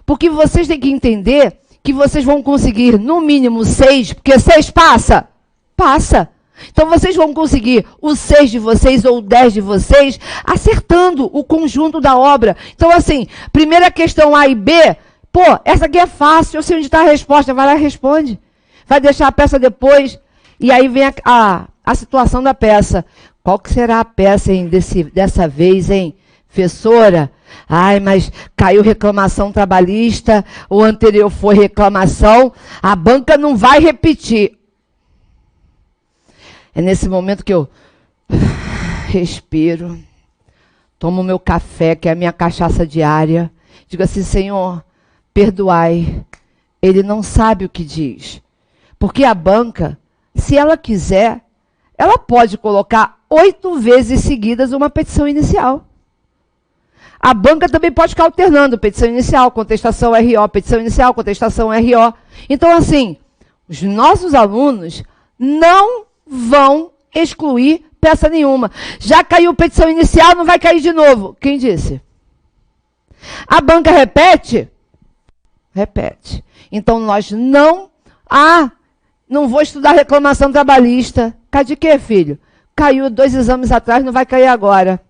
Porque vocês têm que entender que vocês vão conseguir no mínimo 6, porque 6 passa. Passa. Então vocês vão conseguir o 6 de vocês ou o 10 de vocês acertando o conjunto da obra. Então assim, primeira questão A e B, pô, essa aqui é fácil, eu sei onde está a resposta, vai lá e responde. Vai deixar a peça depois. E aí vem a situação da peça. Qual que será a peça, hein, dessa vez, hein? Professora? Ai, mas caiu reclamação trabalhista, o anterior foi reclamação, a banca não vai repetir. É nesse momento que eu respiro, tomo meu café, que é a minha cachaça diária, digo assim, Senhor, perdoai, ele não sabe o que diz. Porque a banca, se ela quiser, ela pode colocar 8 vezes seguidas uma petição inicial. A banca também pode ficar alternando petição inicial, contestação RO, petição inicial, contestação RO. Então, assim, os nossos alunos não vão excluir peça nenhuma. Já caiu petição inicial, não vai cair de novo. Quem disse? A banca repete? Repete. Então, nós não vou estudar reclamação trabalhista. Cadê quê, filho? Caiu 2 exames atrás, não vai cair agora.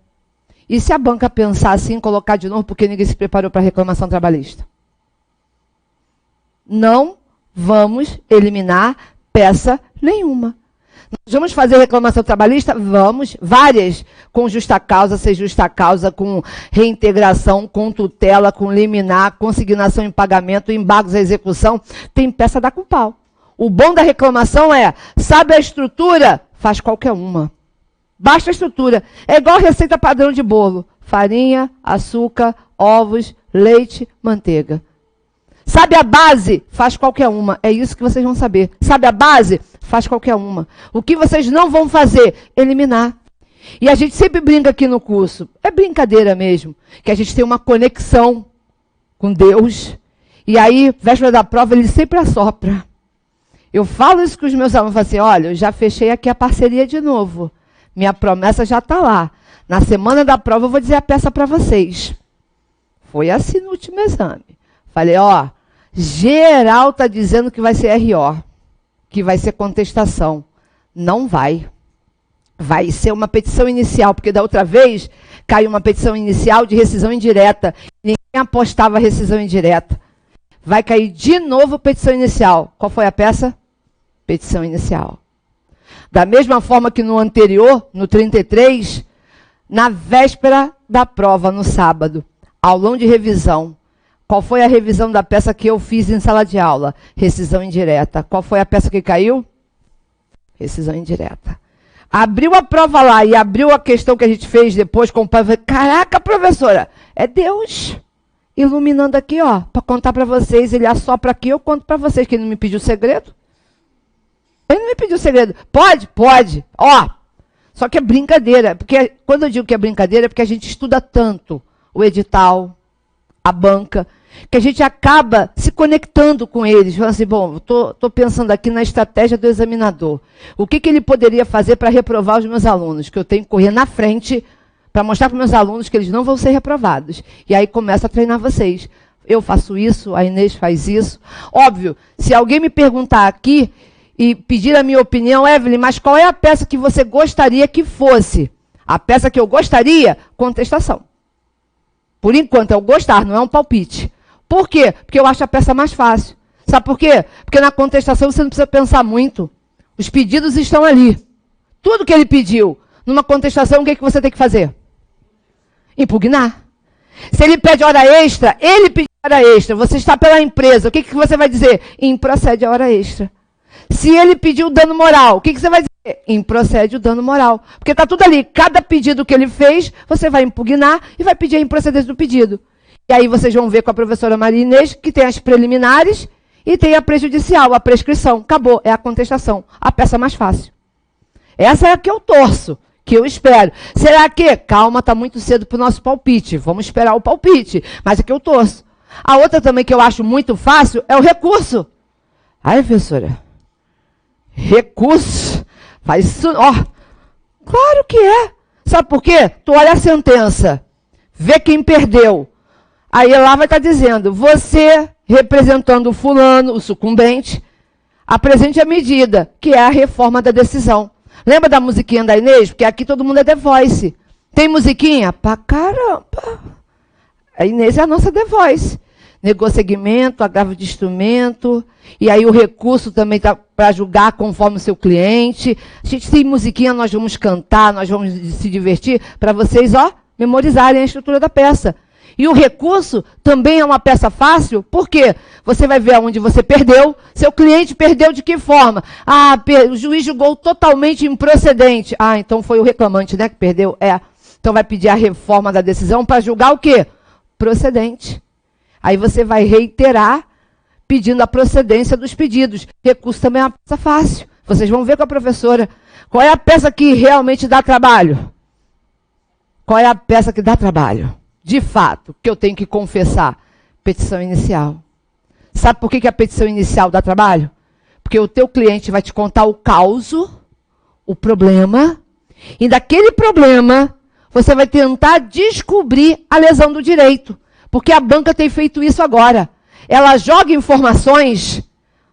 E se a banca pensar assim, colocar de novo, porque ninguém se preparou para a reclamação trabalhista? Não vamos eliminar peça nenhuma. Nós vamos fazer reclamação trabalhista? Vamos, várias, com justa causa, sem justa causa, com reintegração, com tutela, com liminar, consignação em pagamento, embargos à execução. Tem peça da com pau. O bom da reclamação é, sabe a estrutura? Faz qualquer uma. Basta a estrutura. É igual a receita padrão de bolo. Farinha, açúcar, ovos, leite, manteiga. Sabe a base? Faz qualquer uma. É isso que vocês vão saber. Sabe a base? Faz qualquer uma. O que vocês não vão fazer? Eliminar. E a gente sempre brinca aqui no curso. É brincadeira mesmo. Que a gente tem uma conexão com Deus. E aí, véspera da prova, ele sempre assopra. Eu falo isso com os meus alunos. Falo assim, olha, eu já fechei aqui a parceria de novo. Minha promessa já está lá. Na semana da prova eu vou dizer a peça para vocês. Foi assim no último exame. Falei, geral está dizendo que vai ser RO, que vai ser contestação. Não vai. Vai ser uma petição inicial, porque da outra vez caiu uma petição inicial de rescisão indireta. Ninguém apostava rescisão indireta. Vai cair de novo petição inicial. Qual foi a peça? Petição inicial. Da mesma forma que no anterior, no 33, na véspera da prova, no sábado, aulão de revisão. Qual foi a revisão da peça que eu fiz em sala de aula? Rescisão indireta. Qual foi a peça que caiu? Rescisão indireta. Abriu a prova lá e abriu a questão que a gente fez depois com o pai. Caraca, professora, é Deus iluminando aqui, ó, para contar para vocês. Ele assopra aqui, eu conto para vocês, que ele não me pediu segredo. Ele não me pediu segredo. Pode? Pode. Ó, só que é brincadeira. Porque quando eu digo que é brincadeira, é porque a gente estuda tanto o edital, a banca, que a gente acaba se conectando com eles. Falando assim, bom, estou pensando aqui na estratégia do examinador. O que ele poderia fazer para reprovar os meus alunos? Que eu tenho que correr na frente para mostrar para os meus alunos que eles não vão ser reprovados. E aí começa a treinar vocês. Eu faço isso, a Inês faz isso. Óbvio, se alguém me perguntar aqui e pedir a minha opinião, Evelyn, mas qual é a peça que você gostaria que fosse? A peça que eu gostaria, contestação. Por enquanto, é o gostar, não é um palpite. Por quê? Porque eu acho a peça mais fácil. Sabe por quê? Porque na contestação você não precisa pensar muito. Os pedidos estão ali. Tudo que ele pediu. Numa contestação, o que você tem que fazer? Impugnar. Se ele pede hora extra, ele pediu hora extra. Você está pela empresa. O que você vai dizer? Improcede a hora extra. Se ele pediu dano moral, o que você vai dizer? Improcede o dano moral. Porque está tudo ali. Cada pedido que ele fez, você vai impugnar e vai pedir a improcedência do pedido. E aí vocês vão ver com a professora Maria Inês que tem as preliminares e tem a prejudicial, a prescrição. Acabou, é a contestação. A peça mais fácil. Essa é a que eu torço, que eu espero. Será que? Calma, está muito cedo para o nosso palpite. Vamos esperar o palpite. Mas é que eu torço. A outra também que eu acho muito fácil é o recurso. Ai, professora, recurso? Faz isso, ó. Claro que é. Sabe por quê? Tu olha a sentença, vê quem perdeu. Aí lá vai estar dizendo, você, representando o fulano, o sucumbente, apresente a medida, que é a reforma da decisão. Lembra da musiquinha da Inês? Porque aqui todo mundo é The Voice. Tem musiquinha? Pra caramba. A Inês é a nossa The Voice. Negou segmento, agravo de instrumento, e aí o recurso também está para julgar conforme o seu cliente. A gente tem musiquinha, nós vamos cantar, nós vamos se divertir, para vocês, ó, memorizarem a estrutura da peça. E o recurso também é uma peça fácil, por quê? Você vai ver aonde você perdeu, seu cliente perdeu de que forma? Ah, o juiz julgou totalmente improcedente. Ah, então foi o reclamante, né, que perdeu? É. Então vai pedir a reforma da decisão para julgar o quê? Procedente. Aí você vai reiterar pedindo a procedência dos pedidos. Recurso também é uma peça fácil. Vocês vão ver com a professora. Qual é a peça que realmente dá trabalho? Qual é a peça que dá trabalho? De fato, que eu tenho que confessar. Petição inicial. Sabe por que a petição inicial dá trabalho? Porque o teu cliente vai te contar o causo, o problema, e daquele problema você vai tentar descobrir a lesão do direito. Porque a banca tem feito isso agora. Ela joga informações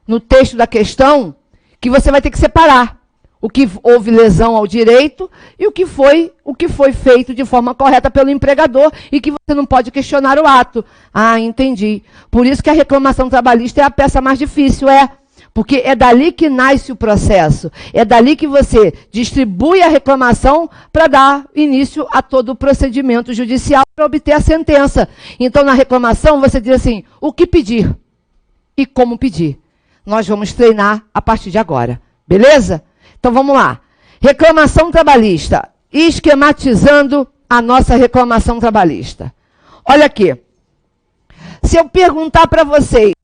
no texto da questão que você vai ter que separar. O que houve lesão ao direito e o que foi feito de forma correta pelo empregador e que você não pode questionar o ato. Ah, entendi. Por isso que a reclamação trabalhista é a peça mais difícil, porque é dali que nasce o processo. É dali que você distribui a reclamação para dar início a todo o procedimento judicial para obter a sentença. Então, na reclamação, você diz assim, o que pedir e como pedir. Nós vamos treinar a partir de agora. Beleza? Então, vamos lá. Reclamação trabalhista. Esquematizando a nossa reclamação trabalhista. Olha aqui. Se eu perguntar para vocês,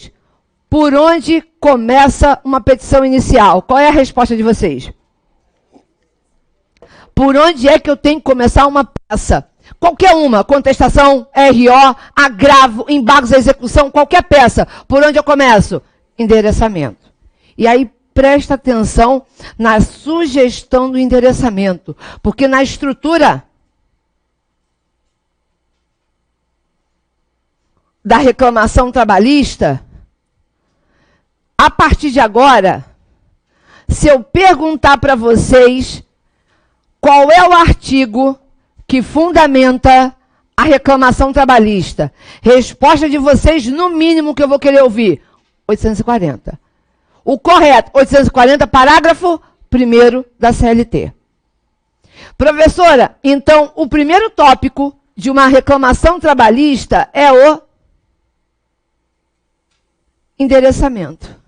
por onde começa uma petição inicial? Qual é a resposta de vocês? Por onde é que eu tenho que começar uma peça? Qualquer uma, contestação, RO, agravo, embargos à execução, qualquer peça. Por onde eu começo? Endereçamento. E aí, presta atenção na sugestão do endereçamento. Porque na estrutura da reclamação trabalhista, a partir de agora, se eu perguntar para vocês qual é o artigo que fundamenta a reclamação trabalhista? Resposta de vocês, no mínimo, que eu vou querer ouvir. 840. O correto, 840, parágrafo 1º da CLT. Professora, então, o primeiro tópico de uma reclamação trabalhista é o endereçamento.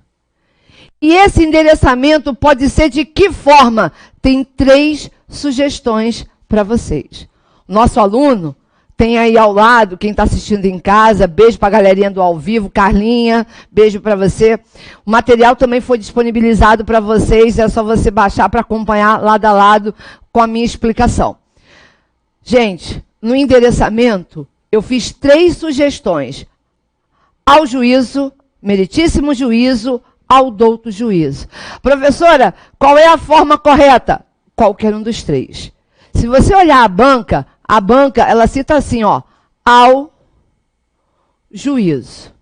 E esse endereçamento pode ser de que forma? Tem 3 sugestões para vocês. Nosso aluno tem aí ao lado, quem está assistindo em casa, beijo para a galerinha do ao vivo, Carlinha, beijo para você. O material também foi disponibilizado para vocês, é só você baixar para acompanhar lado a lado com a minha explicação. Gente, no endereçamento, eu fiz 3 sugestões. Ao juízo, meritíssimo juízo, ao douto juízo. Professora, qual é a forma correta? Qualquer um dos 3. Se você olhar a banca, ela cita assim, ó, ao juízo.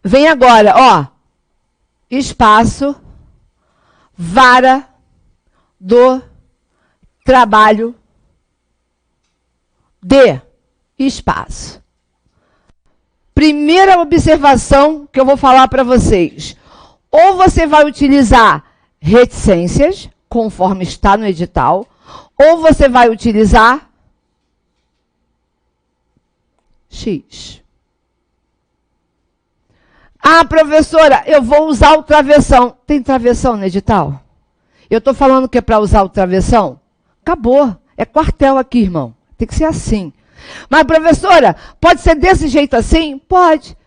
Vem agora, ó, espaço, vara do trabalho de espaço. Primeira observação que eu vou falar para vocês. Ou você vai utilizar reticências, conforme está no edital, ou você vai utilizar X. Ah, professora, eu vou usar o travessão. Tem travessão no edital? Eu estou falando que é para usar o travessão? Acabou. É quartel aqui, irmão. Tem que ser assim. Mas, professora, pode ser desse jeito assim? Pode.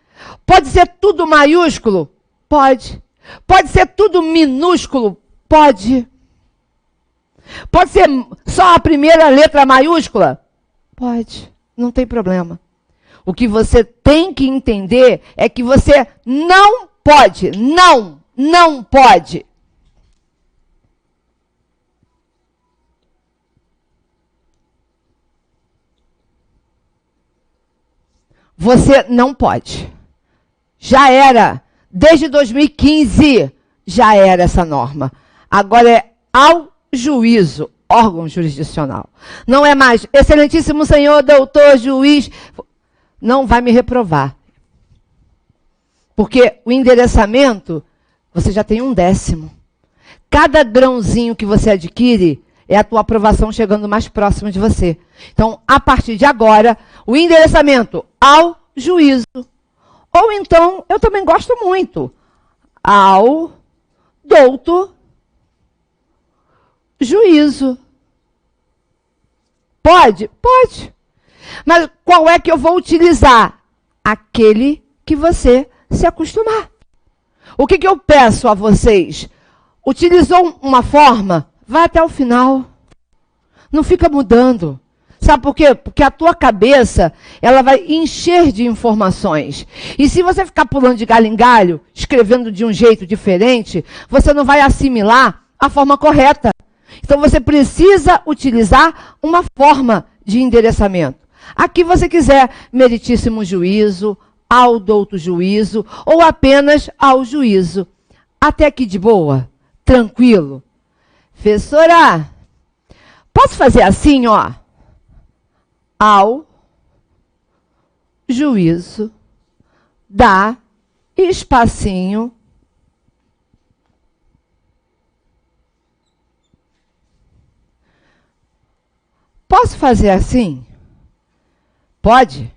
Pode ser tudo maiúsculo? Pode. Pode ser tudo minúsculo? Pode. Pode ser só a primeira letra maiúscula? Pode. Não tem problema. O que você tem que entender é que você não pode, não pode. Você não pode. Já era. Desde 2015 já era essa norma. Agora é ao juízo, órgão jurisdicional. Não é mais, excelentíssimo senhor, doutor, juiz, não vai me reprovar. Porque o endereçamento, você já tem 1/10. Cada grãozinho que você adquire é a tua aprovação chegando mais próximo de você. Então, a partir de agora, o endereçamento ao juízo. Ou então, eu também gosto muito, ao douto juízo. Pode? Pode. Mas qual é que eu vou utilizar? Aquele que você se acostumar. O que eu peço a vocês? Utilizou uma forma? Vai até o final. Não fica mudando. Sabe por quê? Porque a tua cabeça, ela vai encher de informações. E se você ficar pulando de galho em galho, escrevendo de um jeito diferente, você não vai assimilar a forma correta. Então você precisa utilizar uma forma de endereçamento. Aqui você quiser meritíssimo juízo, ao douto juízo, ou apenas ao juízo. Até aqui de boa? Tranquilo? Professora, posso fazer assim, ó? Ao juízo, dá espacinho, posso fazer assim? Pode?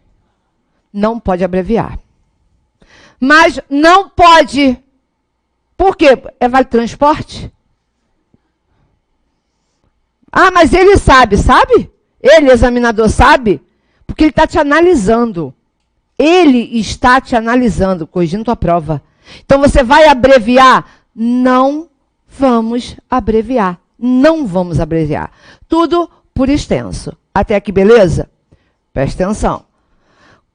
Não pode abreviar. Mas não pode. Por quê? É vale transporte? Ah, mas ele sabe, sabe? Ele, examinador, sabe? Porque ele está te analisando. Ele está te analisando, corrigindo tua prova. Então você vai abreviar? Não vamos abreviar. Não vamos abreviar. Tudo por extenso. Até aqui, beleza? Presta atenção.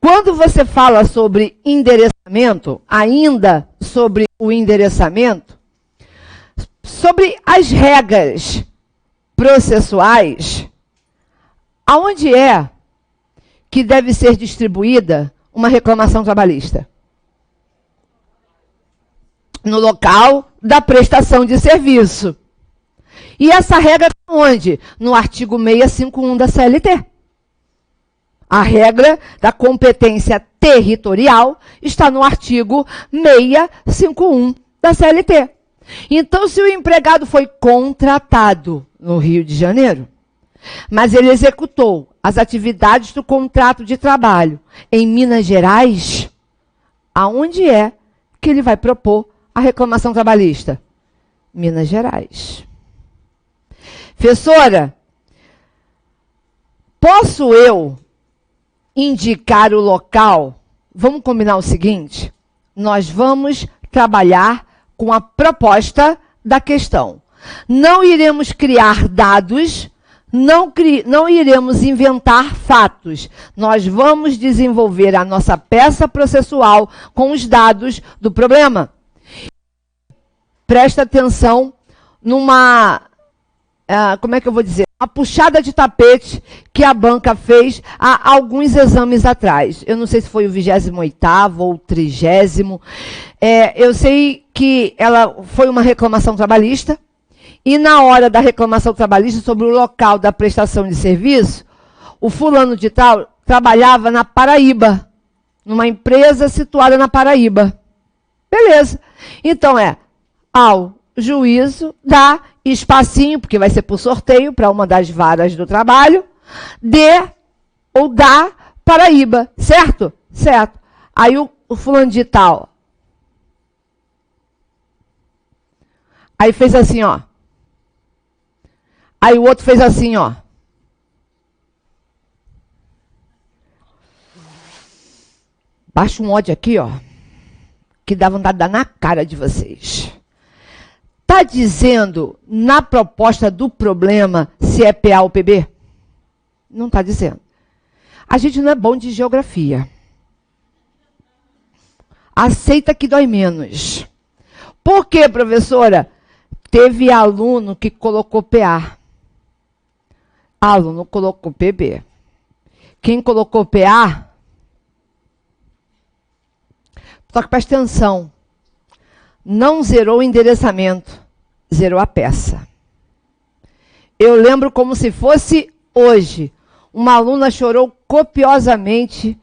Quando você fala sobre endereçamento, ainda sobre o endereçamento, sobre as regras processuais, aonde é que deve ser distribuída uma reclamação trabalhista? No local da prestação de serviço. E essa regra está onde? No artigo 651 da CLT. A regra da competência territorial está no artigo 651 da CLT. Então, se o empregado foi contratado no Rio de Janeiro, mas ele executou as atividades do contrato de trabalho em Minas Gerais, aonde é que ele vai propor a reclamação trabalhista? Minas Gerais. Professora, posso eu indicar o local? Vamos combinar o seguinte: nós vamos trabalhar com a proposta da questão. Não iremos criar dados, não iremos inventar fatos. Nós vamos desenvolver a nossa peça processual com os dados do problema. Presta atenção numa, como é que eu vou dizer? Uma puxada de tapete que a banca fez há alguns exames atrás. Eu não sei se foi o 28º ou o 30º. Eu sei que ela foi uma reclamação trabalhista. E na hora da reclamação trabalhista sobre o local da prestação de serviço, o fulano de tal trabalhava na Paraíba, numa empresa situada na Paraíba. Beleza. Então ao juízo dá espacinho, porque vai ser por sorteio, para uma das varas do trabalho, da Paraíba, certo? Certo. Aí o fulano de tal, aí fez assim, ó. Aí o outro fez assim, ó. Baixa um ódio aqui, ó, que dá vontade de dar na cara de vocês. Está dizendo na proposta do problema se é PA ou PB? Não está dizendo. A gente não é bom de geografia. Aceita que dói menos. Por quê, professora? Teve aluno que colocou PA. Aluno colocou PB. Quem colocou PA? Só que presta atenção. Não zerou o endereçamento, zerou a peça. Eu lembro como se fosse hoje. Uma aluna chorou copiosamente.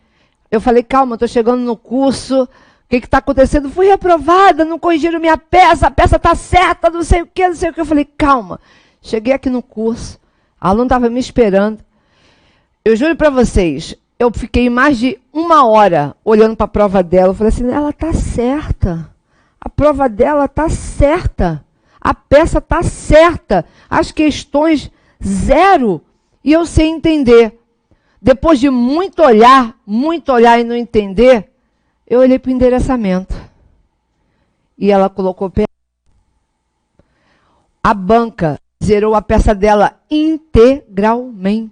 Eu falei, calma, estou chegando no curso. O que está acontecendo? Fui reprovada, não corrigiram minha peça, a peça está certa, não sei o que, não sei o que. Eu falei, calma. Cheguei aqui no curso, a aluna estava me esperando. Eu juro para vocês, eu fiquei mais de 1 hora olhando para a prova dela. Eu falei assim, ela está certa. A prova dela está certa. A peça está certa. As questões, 0. E eu sei entender. Depois de muito olhar e não entender, eu olhei para o endereçamento. E ela colocou PA. A banca zerou a peça dela integralmente,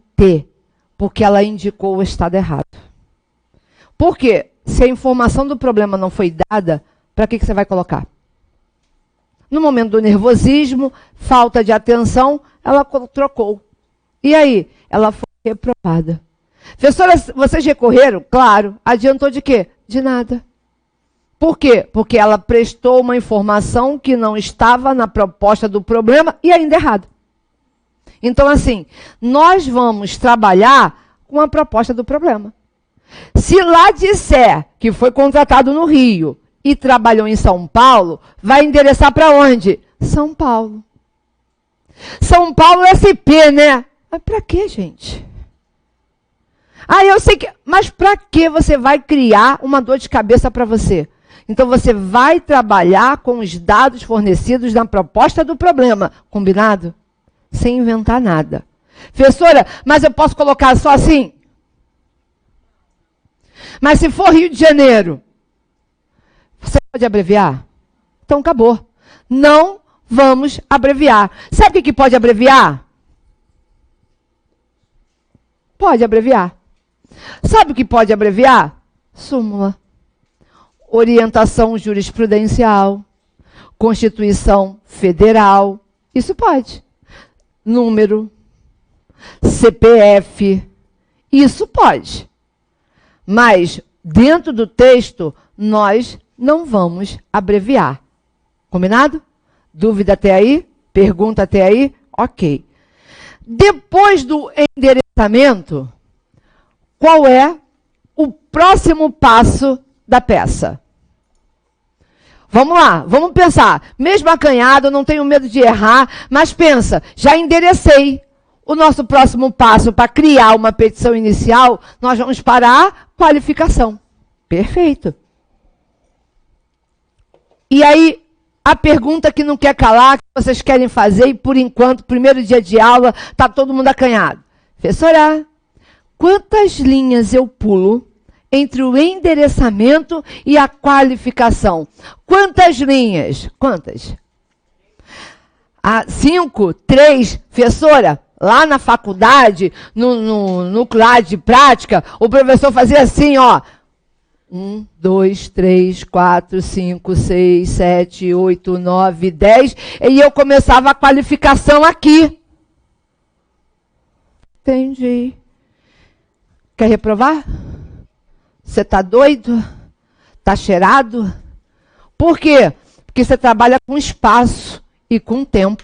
porque ela indicou o estado errado. Por quê? Se a informação do problema não foi dada, para que você vai colocar? No momento do nervosismo, falta de atenção, ela trocou. E aí? Ela foi reprovada. Professora, vocês recorreram? Claro. Adiantou de quê? De nada. Por quê? Porque ela prestou uma informação que não estava na proposta do problema e ainda errado. Então, assim, nós vamos trabalhar com a proposta do problema. Se lá disser que foi contratado no Rio e trabalhou em São Paulo, vai endereçar para onde? São Paulo. São Paulo SP, né? Mas para quê, gente? Eu sei que... Mas para que você vai criar uma dor de cabeça para você? Então, você vai trabalhar com os dados fornecidos na proposta do problema. Combinado? Sem inventar nada. Professora, mas eu posso colocar só assim? Mas se for Rio de Janeiro, você pode abreviar? Então, acabou. Não vamos abreviar. Sabe o que pode abreviar? Pode abreviar. Sabe o que pode abreviar? Súmula. Orientação jurisprudencial. Constituição Federal. Isso pode. Número. CPF. Isso pode. Mas, dentro do texto, nós não vamos abreviar. Combinado? Dúvida até aí? Pergunta até aí? Ok. Depois do endereçamento, qual é o próximo passo da peça. Vamos lá, vamos pensar. Mesmo acanhado, eu não tenho medo de errar, mas pensa, já enderecei. O nosso próximo passo para criar uma petição inicial, nós vamos para a qualificação. Perfeito. E aí, a pergunta que não quer calar, que vocês querem fazer, e por enquanto, primeiro dia de aula, está todo mundo acanhado. Professora, quantas linhas eu pulo entre o endereçamento e a qualificação? Quantas linhas? Quantas? 5, 3, professora? Lá na faculdade, no classe de prática, o professor fazia assim, ó. 1, 2, 3, 4, 5, 6, 7, 8, 9, 10. E eu começava a qualificação aqui. Entendi. Quer reprovar? Você está doido? Está cheirado? Por quê? Porque você trabalha com espaço e com tempo.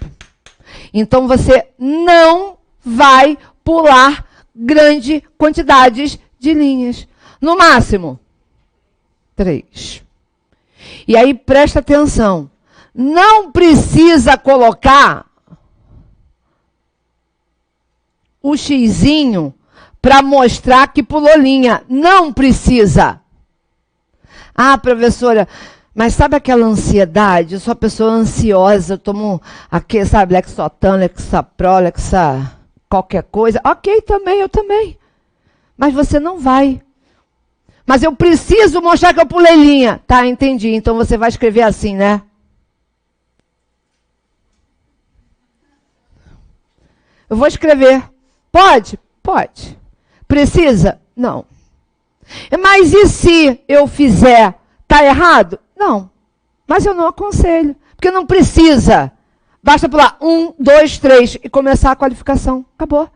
Então, você não vai pular grandes quantidades de linhas. No máximo, 3. E aí, presta atenção. Não precisa colocar o xizinho para mostrar que pulou linha. Não precisa. Ah, professora, mas sabe aquela ansiedade? Eu sou uma pessoa ansiosa, eu tomo aqui, sabe, Lexotan, Lexapro, Lexa, qualquer coisa. Ok, também, eu também. Mas você não vai. Mas eu preciso mostrar que eu pulei linha. Tá, entendi. Então você vai escrever assim, né? Eu vou escrever. Pode? Pode. Precisa? Não. Mas e se eu fizer? Tá errado? Não. Mas eu não aconselho. Porque não precisa. Basta pular 1, 2, 3 e começar a qualificação. Acabou.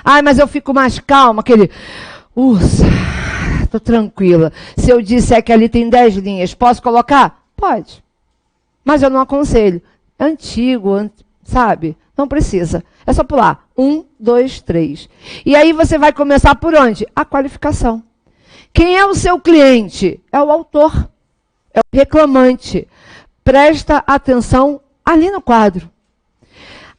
Ai, mas eu fico mais calma, aquele... Estou tranquila. Se eu disser que ali tem 10 linhas, posso colocar? Pode. Mas eu não aconselho. É antigo, sabe? Não precisa. É só pular. 1, 2, 3. E aí você vai começar por onde? A qualificação. Quem é o seu cliente? É o autor. É o reclamante. Presta atenção ali no quadro.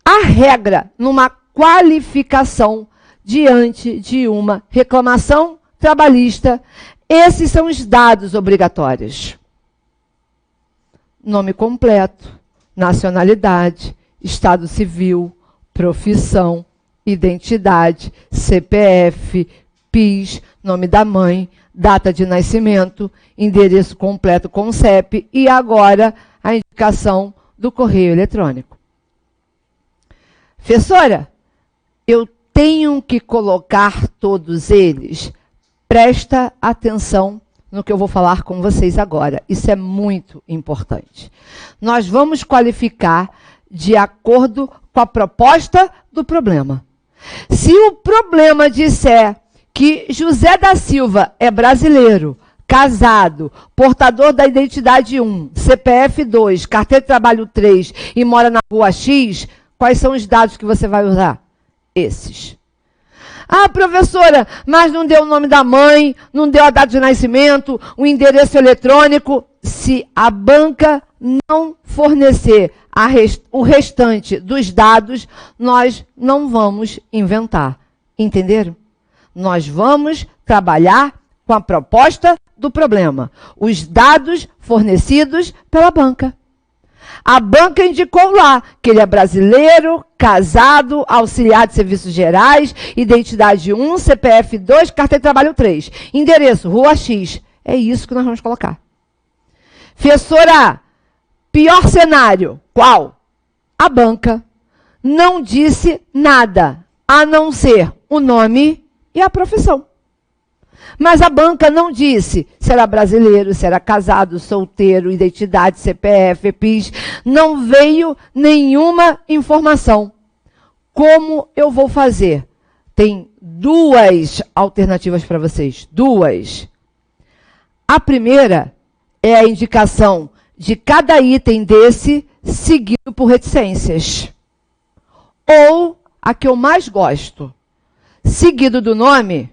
A regra numa qualificação diante de uma reclamação trabalhista, esses são os dados obrigatórios. Nome completo, nacionalidade, estado civil, profissão, identidade, CPF, PIS, nome da mãe, data de nascimento, endereço completo com CEP e agora a indicação do correio eletrônico. Professora, eu tenho que colocar todos eles? Presta atenção no que eu vou falar com vocês agora. Isso é muito importante. Nós vamos qualificar de acordo com a proposta do problema. Se o problema disser que José da Silva é brasileiro, casado, portador da identidade 1, CPF 2, carteira de trabalho 3 e mora na rua X, quais são os dados que você vai usar? Esses. Ah, professora, mas não deu o nome da mãe, não deu a data de nascimento, o endereço eletrônico. Se a banca não fornecer o restante dos dados, nós não vamos inventar. Entenderam? Nós vamos trabalhar com a proposta do problema. Os dados fornecidos pela banca. A banca indicou lá que ele é brasileiro, casado, auxiliar de serviços gerais, identidade 1, CPF 2, carteira de trabalho 3. Endereço, rua X. É isso que nós vamos colocar. Professora, pior cenário. Qual? A banca não disse nada, a não ser o nome e a profissão. Mas a banca não disse se era brasileiro, se era casado, solteiro, identidade, CPF, PIS. Não veio nenhuma informação. Como eu vou fazer? Tem duas alternativas para vocês. Duas. A primeira é a indicação de cada item desse seguido por reticências. Ou a que eu mais gosto, seguido do nome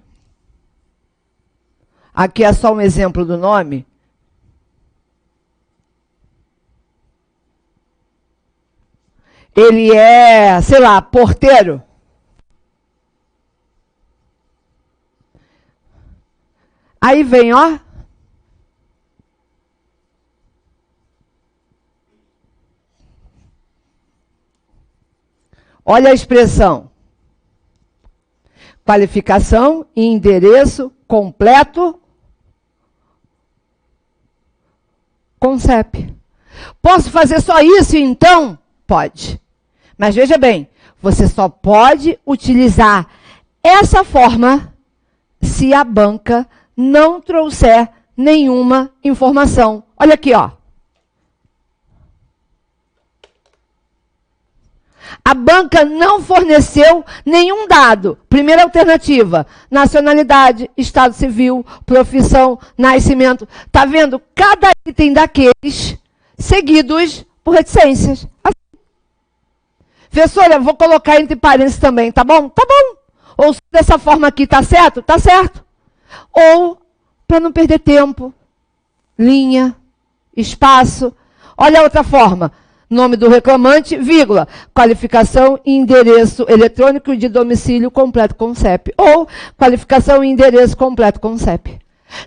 Aqui é só um exemplo do nome. Ele é, sei lá, porteiro. Aí vem, ó. Olha a expressão. Qualificação e endereço completo com CEP. Posso fazer só isso, então? Pode. Mas veja bem, você só pode utilizar essa forma se a banca não trouxer nenhuma informação. Olha aqui, ó. A banca não forneceu nenhum dado. Primeira alternativa, nacionalidade, estado civil, profissão, nascimento. Tá vendo? Cada item daqueles seguidos por reticências. Assim. Professora, eu vou colocar entre parênteses também, tá bom? Tá bom. Ou dessa forma aqui, tá certo? Tá certo. Ou, para não perder tempo, linha, espaço. Olha a outra forma. Nome do reclamante, vírgula, qualificação e endereço eletrônico de domicílio completo com CEP. Ou qualificação e endereço completo com CEP.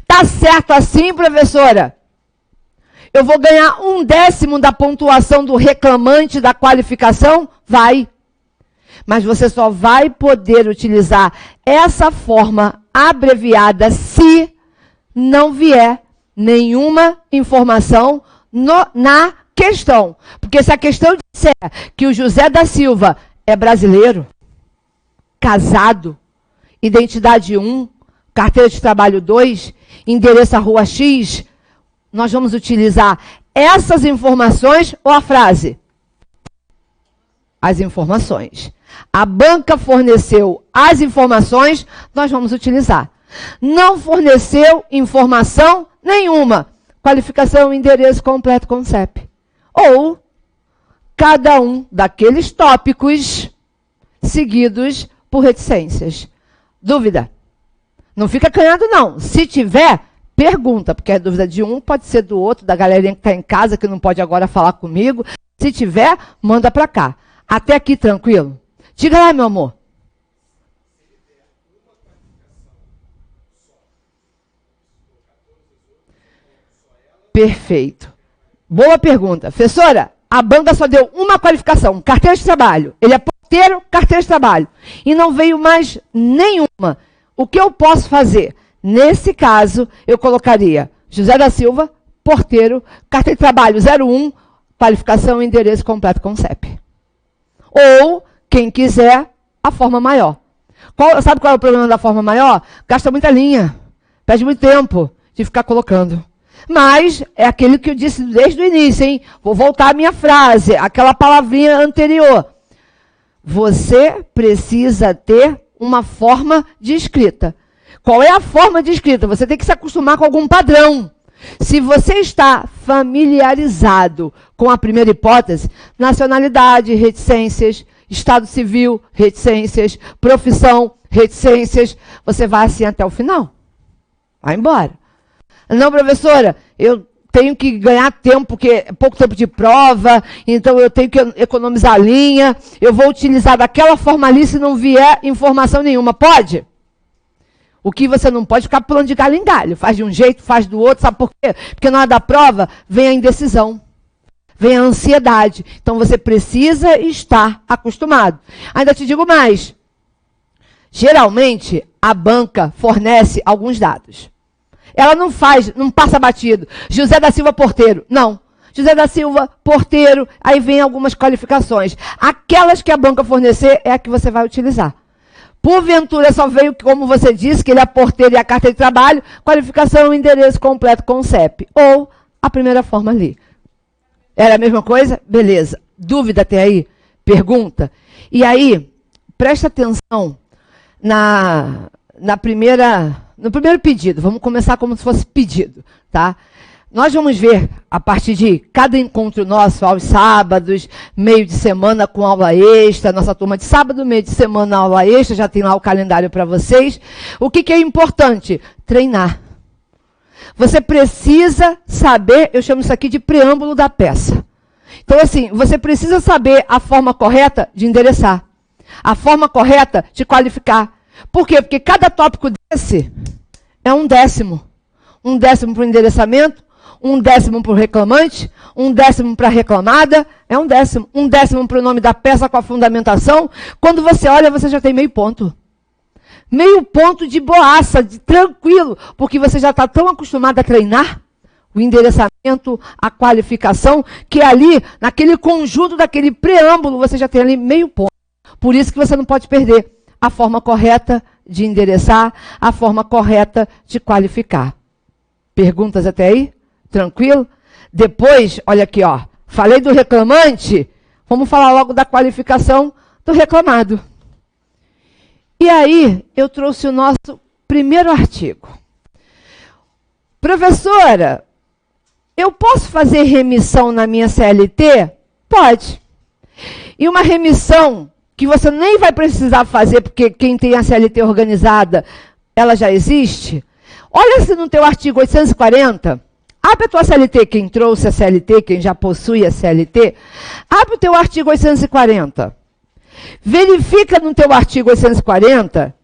Tá certo assim, professora? Eu vou ganhar 1/10 da pontuação do reclamante da qualificação? Vai. Mas você só vai poder utilizar essa forma abreviada se não vier nenhuma informação na questão. Porque se a questão disser que o José da Silva é brasileiro, casado, identidade 1, carteira de trabalho 2, endereço à rua X, nós vamos utilizar essas informações ou a frase? As informações. A banca forneceu as informações, nós vamos utilizar. Não forneceu informação nenhuma. Qualificação, endereço completo com CEP. Ou cada um daqueles tópicos seguidos por reticências. Dúvida? Não fica canhado, não. Se tiver, pergunta, porque a dúvida de um pode ser do outro, da galerinha que está em casa, que não pode agora falar comigo. Se tiver, manda para cá. Até aqui, tranquilo? Diga lá, meu amor. Perfeito. Boa pergunta. Professora, a banca só deu uma qualificação, carteira de trabalho. Ele é porteiro, carteira de trabalho. E não veio mais nenhuma. O que eu posso fazer? Nesse caso, eu colocaria José da Silva, porteiro, carteira de trabalho 01, qualificação e endereço completo com CEP. Ou, quem quiser, a forma maior. Sabe qual é o problema da forma maior? Gasta muita linha, perde muito tempo de ficar colocando. Mas é aquele que eu disse desde o início, hein? Vou voltar à minha frase, aquela palavrinha anterior. Você precisa ter uma forma de escrita. Qual é a forma de escrita? Você tem que se acostumar com algum padrão. Se você está familiarizado com a primeira hipótese, nacionalidade, reticências, estado civil, reticências, profissão, reticências, você vai assim até o final. Vai embora. Não, professora, eu tenho que ganhar tempo, porque é pouco tempo de prova, então eu tenho que economizar a linha, eu vou utilizar daquela forma ali se não vier informação nenhuma. Pode? O que você não pode ficar pulando de galho em galho. Faz de um jeito, faz do outro, sabe por quê? Porque na hora da prova vem a indecisão, vem a ansiedade. Então você precisa estar acostumado. Ainda te digo mais. Geralmente, a banca fornece alguns dados. Ela não passa batido. José da Silva, porteiro. Não. José da Silva, porteiro, aí vem algumas qualificações. Aquelas que a banca fornecer é a que você vai utilizar. Porventura só veio, como você disse, que ele é porteiro e a carteira de trabalho, qualificação, endereço completo com CEP. Ou a primeira forma ali. Era a mesma coisa? Beleza. Dúvida até aí? Pergunta. E aí, presta atenção no primeiro pedido. Vamos começar como se fosse pedido, tá? Nós vamos ver, a partir de cada encontro nosso, aos sábados, meio de semana com aula extra, nossa turma de sábado, meio de semana, aula extra, já tem lá o calendário para vocês. O que é importante? Treinar. Você precisa saber, eu chamo isso aqui de preâmbulo da peça. Então, assim, você precisa saber a forma correta de endereçar, a forma correta de qualificar. Por quê? Porque cada tópico desse é um décimo. Um décimo para o endereçamento, um décimo para o reclamante, um décimo para a reclamada, é um décimo. Um décimo para o nome da peça com a fundamentação. Quando você olha, você já tem meio ponto. Meio ponto de boaça, de tranquilo, porque você já está tão acostumado a treinar o endereçamento, a qualificação, que ali, naquele conjunto daquele preâmbulo, você já tem ali meio ponto. Por isso que você não pode perder a forma correta de endereçar, a forma correta de qualificar. Perguntas até aí? Tranquilo? Depois, olha aqui, ó. Falei do reclamante, vamos falar logo da qualificação do reclamado. E aí, eu trouxe o nosso primeiro artigo. Professora, eu posso fazer remissão na minha CLT? Pode. E uma remissão que você nem vai precisar fazer, porque quem tem a CLT organizada, ela já existe. Olha se no teu artigo 840, abre a tua CLT, quem trouxe a CLT, quem já possui a CLT, abre o teu artigo 840. Verifica no teu artigo 840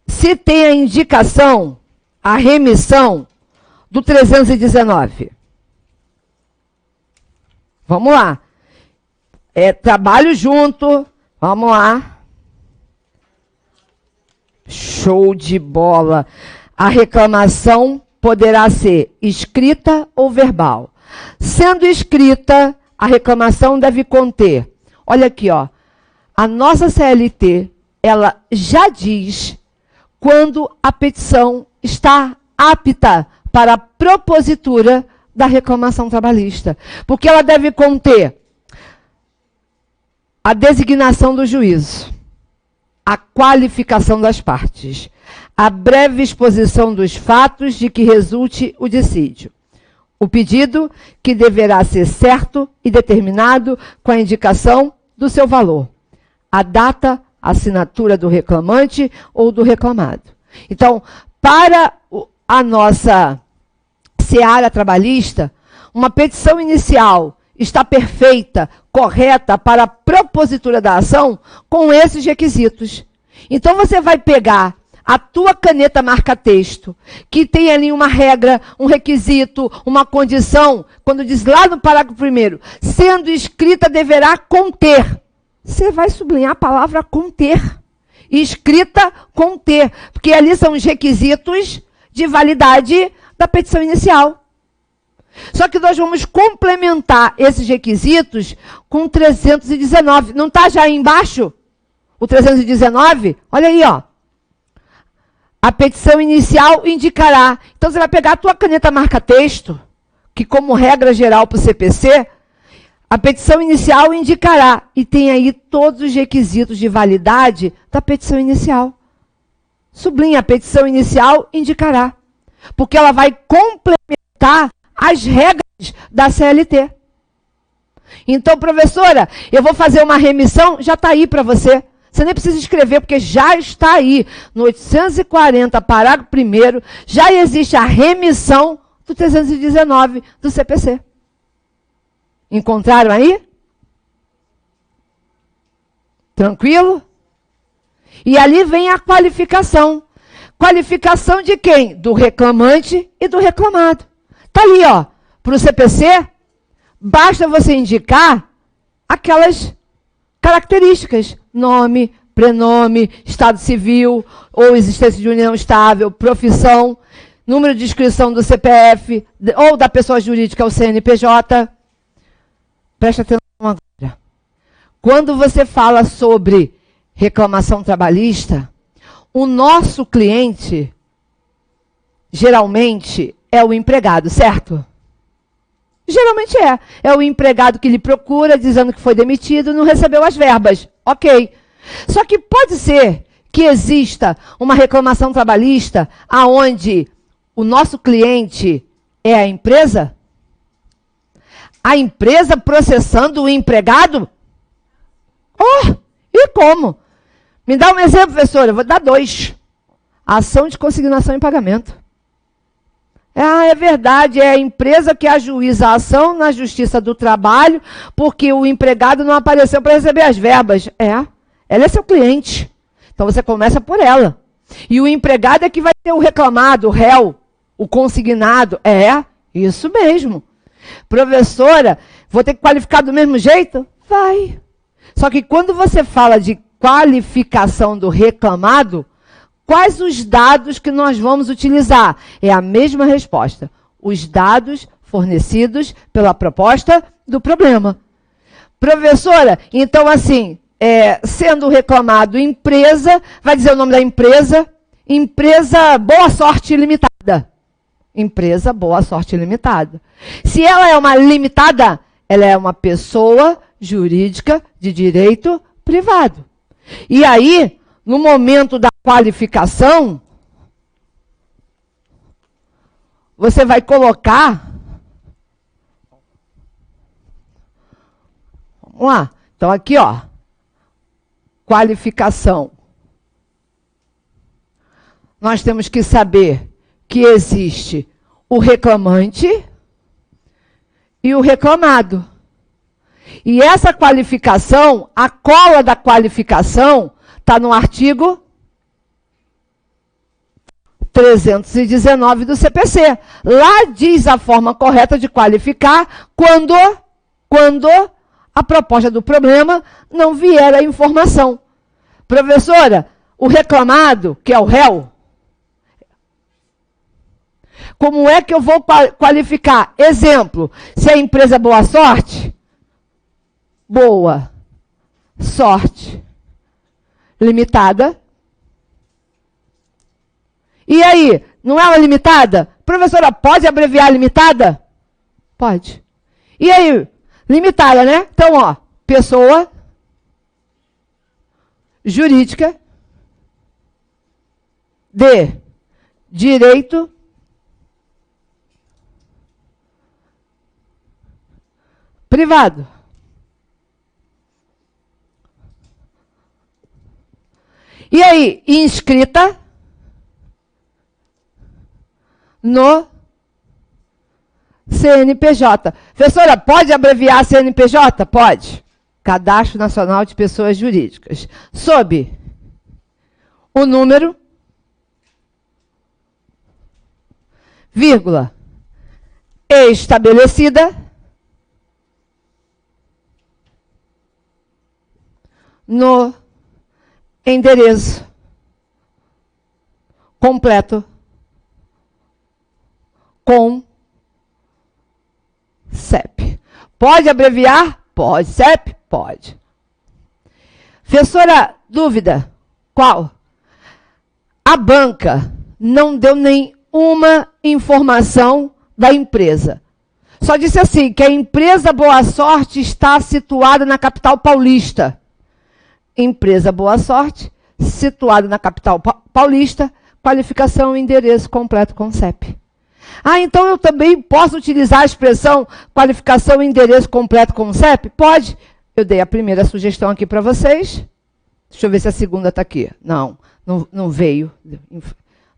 se tem a indicação, a remissão do 319. Vamos lá. Trabalho junto. Vamos lá. Show de bola. A reclamação poderá ser escrita ou verbal. Sendo escrita, a reclamação deve conter. Olha aqui, ó. A nossa CLT, ela já diz quando a petição está apta para a propositura da reclamação trabalhista. Porque ela deve conter a designação do juízo, a qualificação das partes, a breve exposição dos fatos de que resulte o dissídio, o pedido que deverá ser certo e determinado com a indicação do seu valor, a data, a assinatura do reclamante ou do reclamado. Então, para a nossa seara trabalhista, uma petição inicial está perfeita, correta para a propositura da ação com esses requisitos. Então, você vai pegar a tua caneta marca-texto, que tem ali uma regra, um requisito, uma condição, quando diz lá no parágrafo 1º, sendo escrita deverá conter. Você vai sublinhar a palavra conter. Escrita conter, porque ali são os requisitos de validade da petição inicial. Só que nós vamos complementar esses requisitos com 319. Não está já aí embaixo? O 319? Olha aí, ó. A petição inicial indicará. Então, você vai pegar a tua caneta marca-texto, que como regra geral para o CPC, a petição inicial indicará. E tem aí todos os requisitos de validade da petição inicial. Sublinha, a petição inicial indicará. Porque ela vai complementar as regras da CLT. Então, professora, eu vou fazer uma remissão, já está aí para você. Você nem precisa escrever, porque já está aí. No 840, parágrafo 1º, já existe a remissão do 319 do CPC. Encontraram aí? Tranquilo? E ali vem a qualificação. Qualificação de quem? Do reclamante e do reclamado. Está ali, ó. Para o CPC, basta você indicar aquelas características. Nome, prenome, estado civil, ou existência de união estável, profissão, número de inscrição do CPF, ou da pessoa jurídica, o CNPJ. Preste atenção agora. Quando você fala sobre reclamação trabalhista, o nosso cliente, geralmente, é o empregado, certo? Geralmente é. É o empregado que lhe procura, dizendo que foi demitido e não recebeu as verbas. Ok. Só que pode ser que exista uma reclamação trabalhista aonde o nosso cliente é a empresa? A empresa processando o empregado? Oh, e como? Me dá um exemplo, professora. Eu vou dar 2. Ação de consignação em pagamento. Ah, é verdade, é a empresa que ajuiza a ação na Justiça do Trabalho porque o empregado não apareceu para receber as verbas. Ela é seu cliente. Então você começa por ela. E o empregado é que vai ter o reclamado, o réu, o consignado. Isso mesmo. Professora, vou ter que qualificar do mesmo jeito? Vai. Só que quando você fala de qualificação do reclamado, quais os dados que nós vamos utilizar? É a mesma resposta. Os dados fornecidos pela proposta do problema. Professora, então assim, sendo reclamado empresa, vai dizer o nome da empresa, Empresa Boa Sorte Limitada. Empresa Boa Sorte Limitada. Se ela é uma limitada, ela é uma pessoa jurídica de direito privado. E aí, no momento da qualificação, você vai colocar... Vamos lá. Então, aqui, ó. Qualificação. Nós temos que saber que existe o reclamante e o reclamado. E essa qualificação, a cola da qualificação, está no artigo 319 do CPC. Lá diz a forma correta de qualificar quando a proposta do problema não vier a informação. Professora, o reclamado, que é o réu, como é que eu vou qualificar? Exemplo, se a empresa Boa Sorte, Boa Sorte Limitada. E aí, não é uma limitada? Professora, pode abreviar limitada? Pode. E aí, limitada, né? Então, ó, pessoa jurídica de direito privado. E aí, inscrita no CNPJ. Professora, pode abreviar CNPJ? Pode. Cadastro Nacional de Pessoas Jurídicas. Sob o número, vírgula, estabelecida no endereço completo com CEP. Pode abreviar? Pode. CEP? Pode. Professora, dúvida? Qual? A banca não deu nenhuma informação da empresa. Só disse assim, que a empresa Boa Sorte está situada na capital paulista. Empresa Boa Sorte, situada na capital paulista, qualificação e endereço completo com CEP. Então eu também posso utilizar a expressão qualificação e endereço completo com CEP? Pode. Eu dei a primeira sugestão aqui para vocês. Deixa eu ver se a segunda está aqui. Não veio.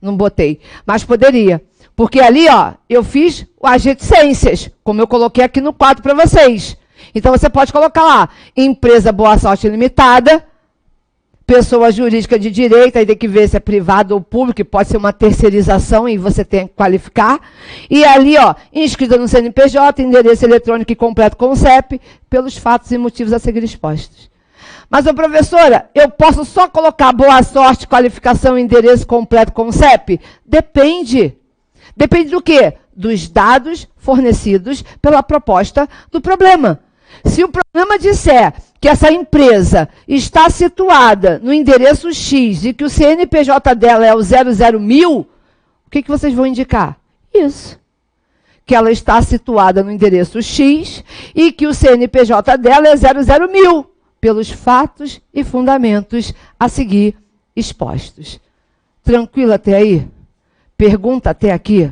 Não botei. Mas poderia. Porque ali, ó, eu fiz o agente ciências, como eu coloquei aqui no quadro para vocês. Então, você pode colocar lá, empresa Boa Sorte Limitada, pessoa jurídica de direito, aí tem que ver se é privado ou público, que pode ser uma terceirização e você tem que qualificar. E ali, ó, inscrita no CNPJ, endereço eletrônico e completo com CEP, pelos fatos e motivos a seguir expostos. Mas, professora, eu posso só colocar Boa Sorte, qualificação e endereço completo com CEP? Depende. Depende do quê? Dos dados fornecidos pela proposta do problema. Se o problema disser que essa empresa está situada no endereço X e que o CNPJ dela é o 00.000, o que vocês vão indicar? Isso. Que ela está situada no endereço X e que o CNPJ dela é 00.000, pelos fatos e fundamentos a seguir expostos. Tranquilo até aí? Pergunta até aqui?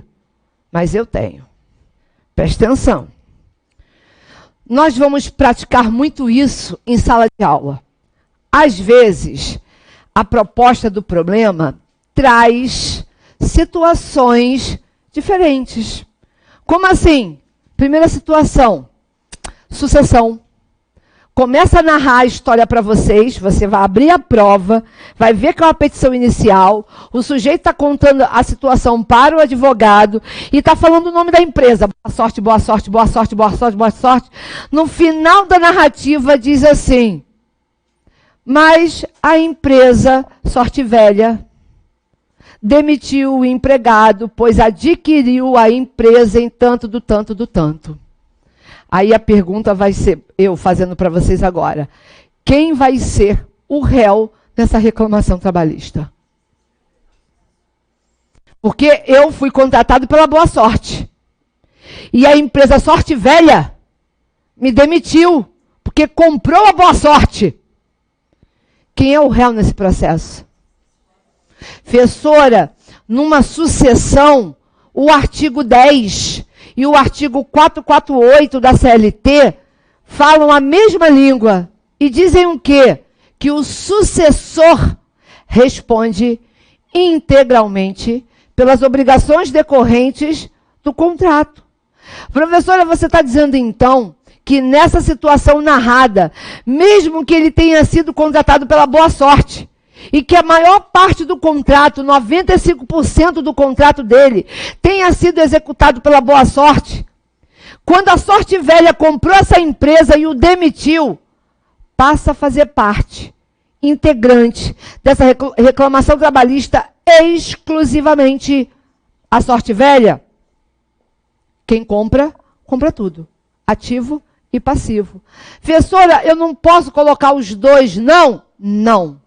Mas eu tenho. Presta atenção. Nós vamos praticar muito isso em sala de aula. Às vezes, a proposta do problema traz situações diferentes. Como assim? Primeira situação, sucessão. Começa a narrar a história para vocês, você vai abrir a prova, vai ver que é uma petição inicial, o sujeito está contando a situação para o advogado e está falando o nome da empresa. Boa sorte, boa sorte, boa sorte, boa sorte, boa sorte. No final da narrativa diz assim, mas a empresa Sorte Velha demitiu o empregado, pois adquiriu a empresa em tanto do tanto do tanto. Aí a pergunta vai ser, eu fazendo para vocês agora, quem vai ser o réu nessa reclamação trabalhista? Porque eu fui contratado pela Boa Sorte. E a empresa Sorte Velha me demitiu, porque comprou a Boa Sorte. Quem é o réu nesse processo? Professora, numa sucessão, o artigo 10 e o artigo 448 da CLT falam a mesma língua e dizem o quê? Que o sucessor responde integralmente pelas obrigações decorrentes do contrato. Professora, você está dizendo então que nessa situação narrada, mesmo que ele tenha sido contratado pela Boa Sorte, e que a maior parte do contrato, 95% do contrato dele, tenha sido executado pela Boa Sorte. Quando a Sorte Velha comprou essa empresa e o demitiu, passa a fazer parte, integrante, dessa reclamação trabalhista exclusivamente a Sorte Velha. Quem compra, compra tudo. Ativo e passivo. Professora, eu não posso colocar os dois, não? Não.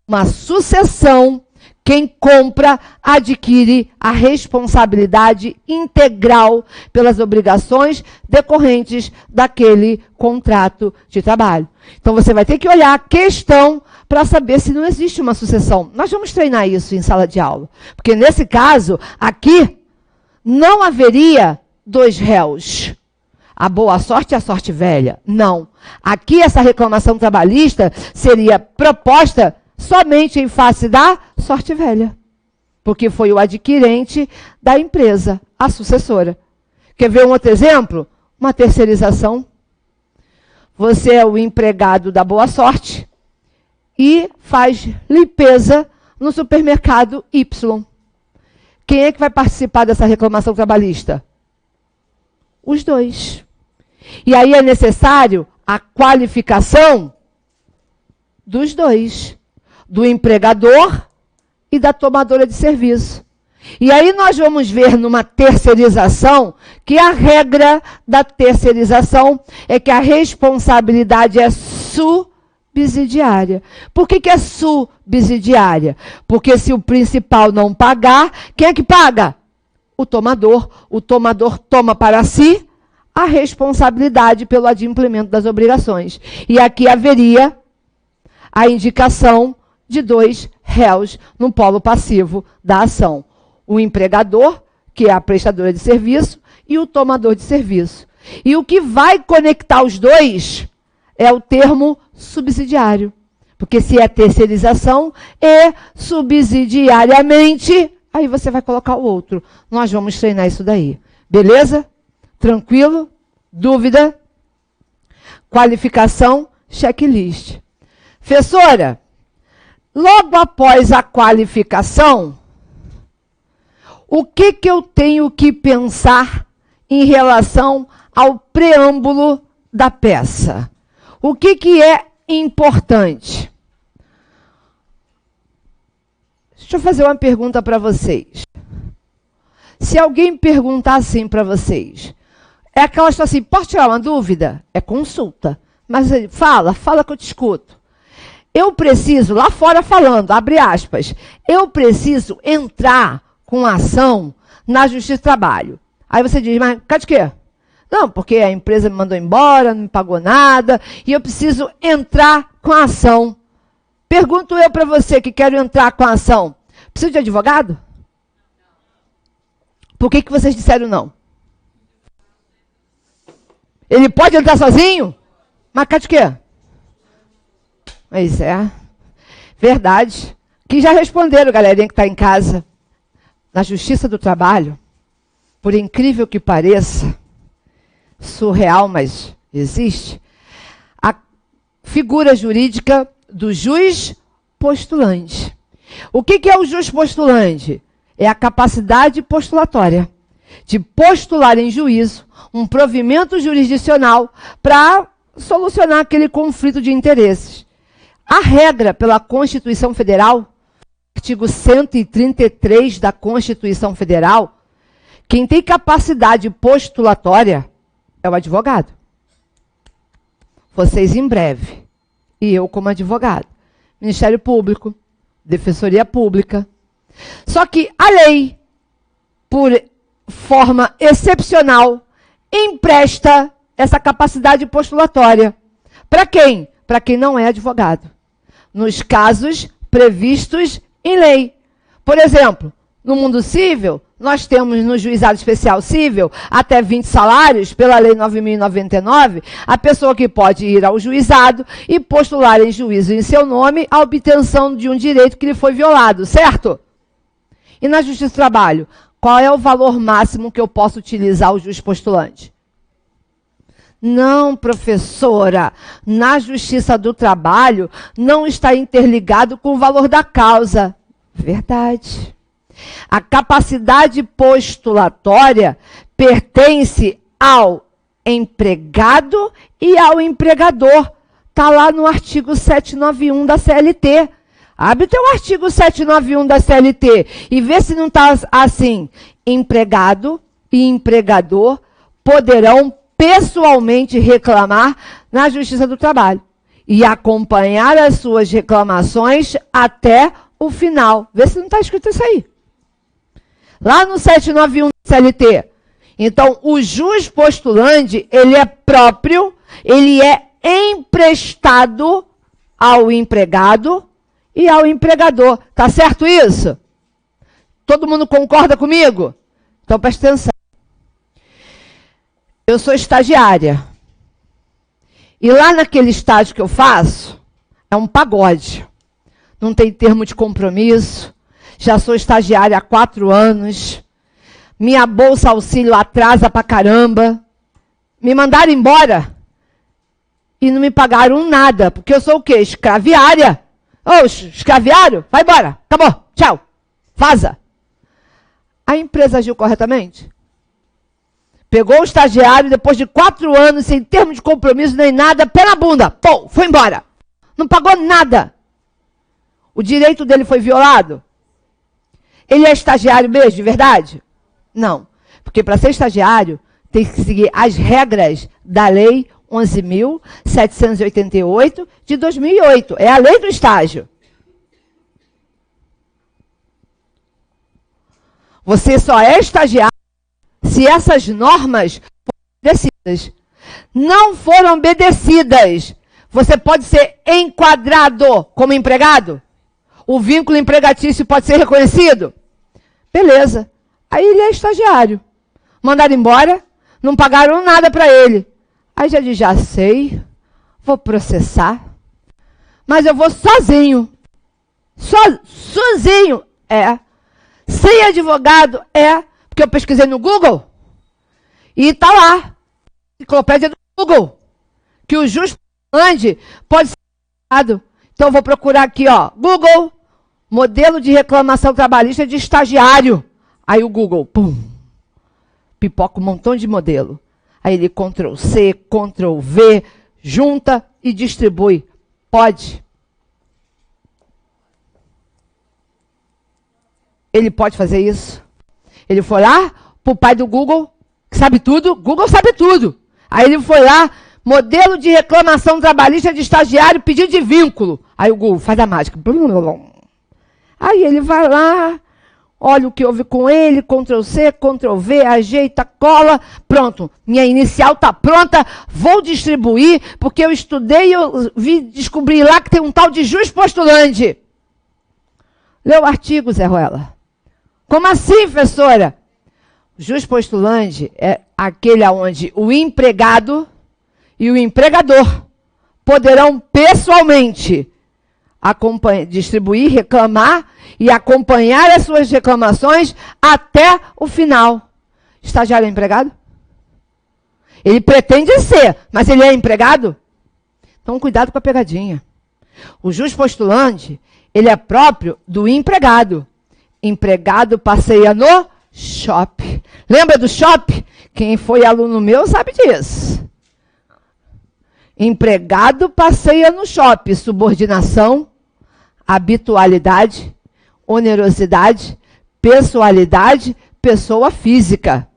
Uma sucessão, quem compra adquire a responsabilidade integral pelas obrigações decorrentes daquele contrato de trabalho. Então você vai ter que olhar a questão para saber se não existe uma sucessão. Nós vamos treinar isso em sala de aula. Porque nesse caso, aqui, não haveria dois réus. A Boa Sorte e a Sorte Velha. Não. Aqui essa reclamação trabalhista seria proposta somente em face da Sorte Velha. Porque foi o adquirente da empresa, a sucessora. Quer ver um outro exemplo? Uma terceirização. Você é o empregado da Boa Sorte e faz limpeza no supermercado Y. Quem é que vai participar dessa reclamação trabalhista? Os dois. E aí é necessário a qualificação dos dois. Do empregador e da tomadora de serviço. E aí nós vamos ver numa terceirização que a regra da terceirização é que a responsabilidade é subsidiária. Por que é subsidiária? Porque se o principal não pagar, quem é que paga? O tomador. O tomador toma para si a responsabilidade pelo adimplemento das obrigações. E aqui haveria a indicação de dois réus no polo passivo da ação. O empregador, que é a prestadora de serviço, e o tomador de serviço. E o que vai conectar os dois é o termo subsidiário. Porque se é terceirização e subsidiariamente, aí você vai colocar o outro. Nós vamos treinar isso daí. Beleza? Tranquilo? Dúvida? Qualificação, checklist. Professora, logo após a qualificação, o que eu tenho que pensar em relação ao preâmbulo da peça? O que é importante? Deixa eu fazer uma pergunta para vocês. Se alguém perguntar assim para vocês, é aquela história assim, posso tirar uma dúvida? É consulta. Mas fala que eu te escuto. Eu preciso, lá fora falando, abre aspas, eu preciso entrar com ação na Justiça do Trabalho. Aí você diz, mas cadê quê? Não, porque a empresa me mandou embora, não me pagou nada, e eu preciso entrar com ação. Pergunto eu para você que quero entrar com ação, preciso de advogado? Por que vocês disseram não? Ele pode entrar sozinho? Mas cadê quê? Pois é, verdade. Que já responderam, galerinha que está em casa. Na Justiça do Trabalho, por incrível que pareça, surreal, mas existe, a figura jurídica do juiz postulante. O que é o juiz postulante? É a capacidade postulatória de postular em juízo um provimento jurisdicional para solucionar aquele conflito de interesses. A regra pela Constituição Federal, artigo 133 da Constituição Federal, quem tem capacidade postulatória é o advogado. Vocês em breve. E eu como advogado. Ministério Público, Defensoria Pública. Só que a lei, por forma excepcional, empresta essa capacidade postulatória. Para quem? Para quem não é advogado. Nos casos previstos em lei. Por exemplo, no mundo civil, nós temos no juizado especial civil até 20 salários, pela lei 9.099, a pessoa que pode ir ao juizado e postular em juízo em seu nome a obtenção de um direito que lhe foi violado, certo? E na Justiça do Trabalho, qual é o valor máximo que eu posso utilizar o juiz postulante? Não, professora, na Justiça do Trabalho não está interligado com o valor da causa. Verdade. A capacidade postulatória pertence ao empregado e ao empregador. Está lá no artigo 791 da CLT. Abre teu artigo 791 da CLT e vê se não está assim. Empregado e empregador poderão pessoalmente reclamar na Justiça do Trabalho e acompanhar as suas reclamações até o final. Vê se não está escrito isso aí. Lá no 791 da CLT. Então, o juiz postulante, ele é próprio, ele é emprestado ao empregado e ao empregador. Tá certo isso? Todo mundo concorda comigo? Então, presta atenção. Eu sou estagiária. E lá naquele estágio que eu faço, é um pagode. Não tem termo de compromisso. Já sou estagiária há 4 anos. Minha bolsa auxílio atrasa pra caramba. Me mandaram embora. E não me pagaram nada. Porque eu sou o quê? Escraviária. Ô, escraviário, vai embora. Acabou. Tchau. Vaza. A empresa agiu corretamente? Pegou o estagiário, depois de 4 anos, sem termo de compromisso nem nada, pé na bunda. Pô, foi embora. Não pagou nada. O direito dele foi violado? Ele é estagiário mesmo, de verdade? Não. Porque para ser estagiário, tem que seguir as regras da Lei 11.788 de 2008. É a lei do estágio. Você só é estagiário se essas normas forem obedecidas. Não foram obedecidas. Você pode ser enquadrado como empregado? O vínculo empregatício pode ser reconhecido? Beleza. Aí ele é estagiário. Mandaram embora, não pagaram nada para ele. Aí já diz, já sei, vou processar. Mas eu vou sozinho. Sozinho. É. Sem advogado, é. Porque eu pesquisei no Google e está lá, enciclopédia do Google, que o juiz pode ser errado. Então eu vou procurar aqui, ó, Google, modelo de reclamação trabalhista de estagiário. Aí o Google, pum, pipoca um montão de modelo. Aí ele Ctrl+C, Ctrl+V, junta e distribui. Pode. Ele pode fazer isso? Ele foi lá pro pai do Google, que sabe tudo. Google sabe tudo. Aí ele foi lá, modelo de reclamação trabalhista de estagiário, pedido de vínculo. Aí o Google faz a mágica. Aí ele vai lá, olha o que houve com ele, Ctrl+C, Ctrl+V, ajeita, cola, pronto. Minha inicial está pronta, vou distribuir, porque eu estudei e eu descobri lá que tem um tal de juiz postulante. Lê o artigo, Zé Ruela. Como assim, professora? O juiz postulante é aquele onde o empregado e o empregador poderão pessoalmente distribuir, reclamar e acompanhar as suas reclamações até o final. Estagiário é empregado? Ele pretende ser, mas ele é empregado? Então, cuidado com a pegadinha. O juspostulante, ele é próprio do empregado. Empregado passeia no shopping. Lembra do shopping? Quem foi aluno meu sabe disso. Empregado passeia no shopping. Subordinação, habitualidade, onerosidade, pessoalidade, pessoa física.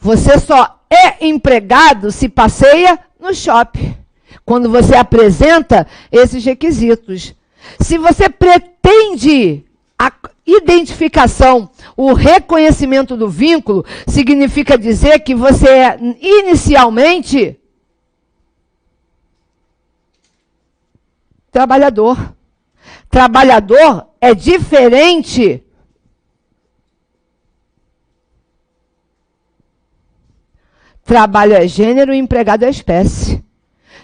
Você só é empregado se passeia no shopping. Quando você apresenta esses requisitos. Se você pretende a identificação, o reconhecimento do vínculo, significa dizer que você é inicialmente trabalhador. Trabalhador é diferente trabalho é gênero e empregado é espécie.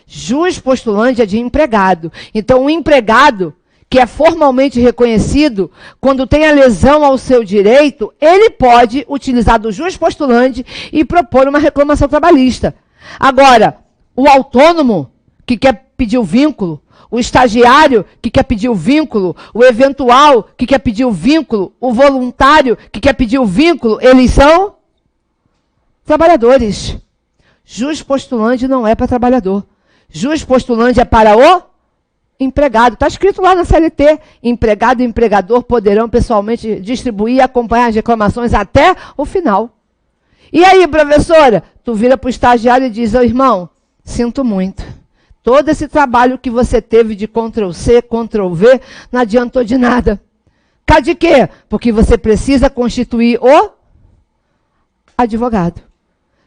Juspostulante é de empregado. Então, o empregado, que é formalmente reconhecido, quando tem a lesão ao seu direito, ele pode utilizar do juspostulante e propor uma reclamação trabalhista. Agora, o autônomo, que quer pedir o vínculo, o estagiário, que quer pedir o vínculo, o eventual, que quer pedir o vínculo, o voluntário, que quer pedir o vínculo, eles são trabalhadores. Juspostulante não é para trabalhador. Juspostulante é para o empregado. Está escrito lá na CLT. Empregado e empregador poderão pessoalmente distribuir e acompanhar as reclamações até o final. E aí, professora? Tu vira para o estagiário e diz, irmão, sinto muito. Todo esse trabalho que você teve de Ctrl+C, Ctrl+V, não adiantou de nada. Cadê de quê? Porque você precisa constituir o advogado.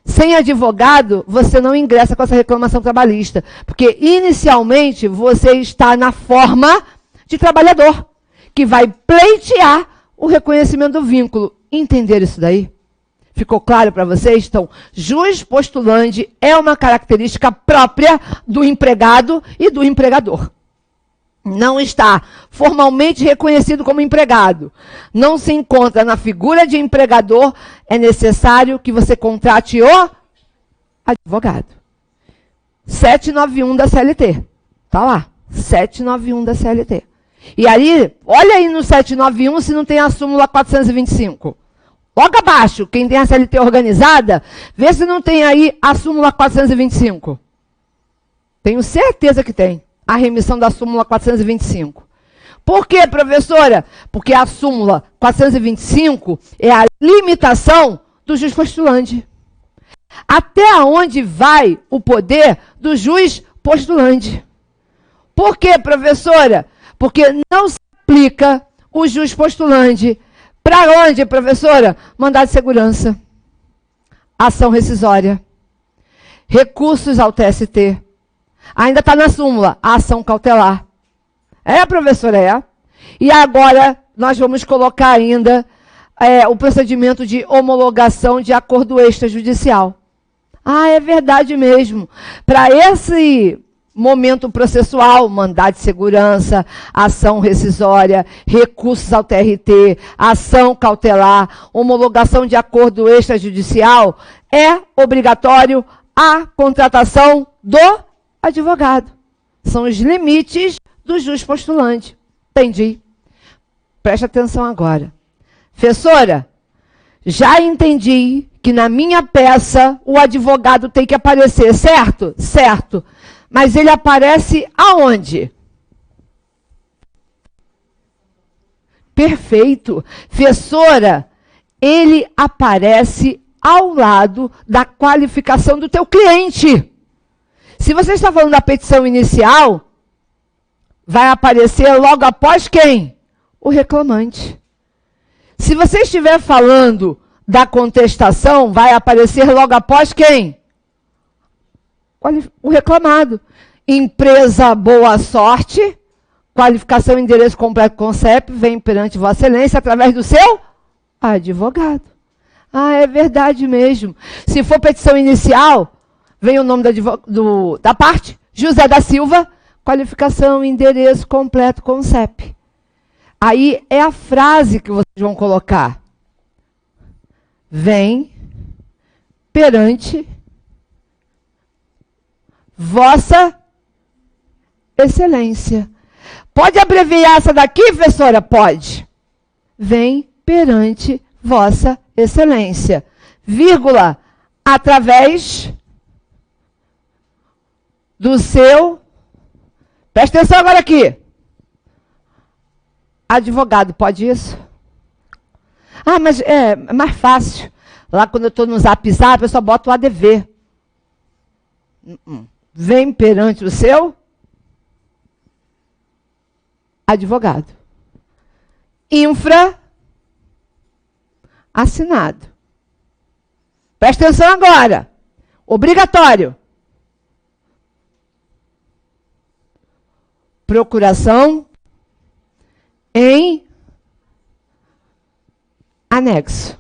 Sem advogado, você não ingressa com essa reclamação trabalhista. Porque, inicialmente, você está na forma de trabalhador, que vai pleitear o reconhecimento do vínculo. Entenderam isso daí? Ficou claro para vocês? Então, juspostulante é uma característica própria do empregado e do empregador. Não está formalmente reconhecido como empregado. Não se encontra na figura de empregador, é necessário que você contrate o advogado. 791 da CLT. Está lá. 791 da CLT. E aí, olha aí no 791 se não tem a súmula 425. Logo abaixo, quem tem a CLT organizada, vê se não tem aí a súmula 425. Tenho certeza que tem. A remissão da súmula 425. Por quê, professora? Porque a súmula 425 é a limitação do juiz postulante. Até onde vai o poder do juiz postulante? Por quê, professora? Porque não se aplica o juiz postulante. Para onde, professora? Mandado de segurança. Ação rescisória. Recursos ao TST. Ainda está na súmula, a ação cautelar. É, professora, é. E agora, nós vamos colocar ainda o procedimento de homologação de acordo extrajudicial. Ah, é verdade mesmo. Para esse momento processual, mandado de segurança, ação rescisória, recursos ao TRT, ação cautelar, homologação de acordo extrajudicial, é obrigatório a contratação do advogado. São os limites do juiz postulante. Entendi. Preste atenção agora. Professora, já entendi que na minha peça o advogado tem que aparecer, certo? Certo. Mas ele aparece aonde? Perfeito. Professora, ele aparece ao lado da qualificação do teu cliente. Se você está falando da petição inicial, vai aparecer logo após quem? O reclamante. Se você estiver falando da contestação, vai aparecer logo após quem? O reclamado. Empresa Boa Sorte, qualificação, endereço completo com CEP, vem perante Vossa Excelência através do seu advogado. Ah, é verdade mesmo. Se for petição inicial, vem o nome da parte, José da Silva, qualificação, endereço completo com CEP. Aí é a frase que vocês vão colocar. Vem perante Vossa Excelência. Pode abreviar essa daqui, professora? Pode. Vem perante Vossa Excelência. Vírgula, através do seu... Presta atenção agora aqui. Advogado, pode isso? Ah, mas é mais fácil. Lá quando eu estou no Zap, eu só boto o ADV. Vem perante o seu advogado. Infra assinado. Presta atenção agora. Obrigatório. Procuração em anexo.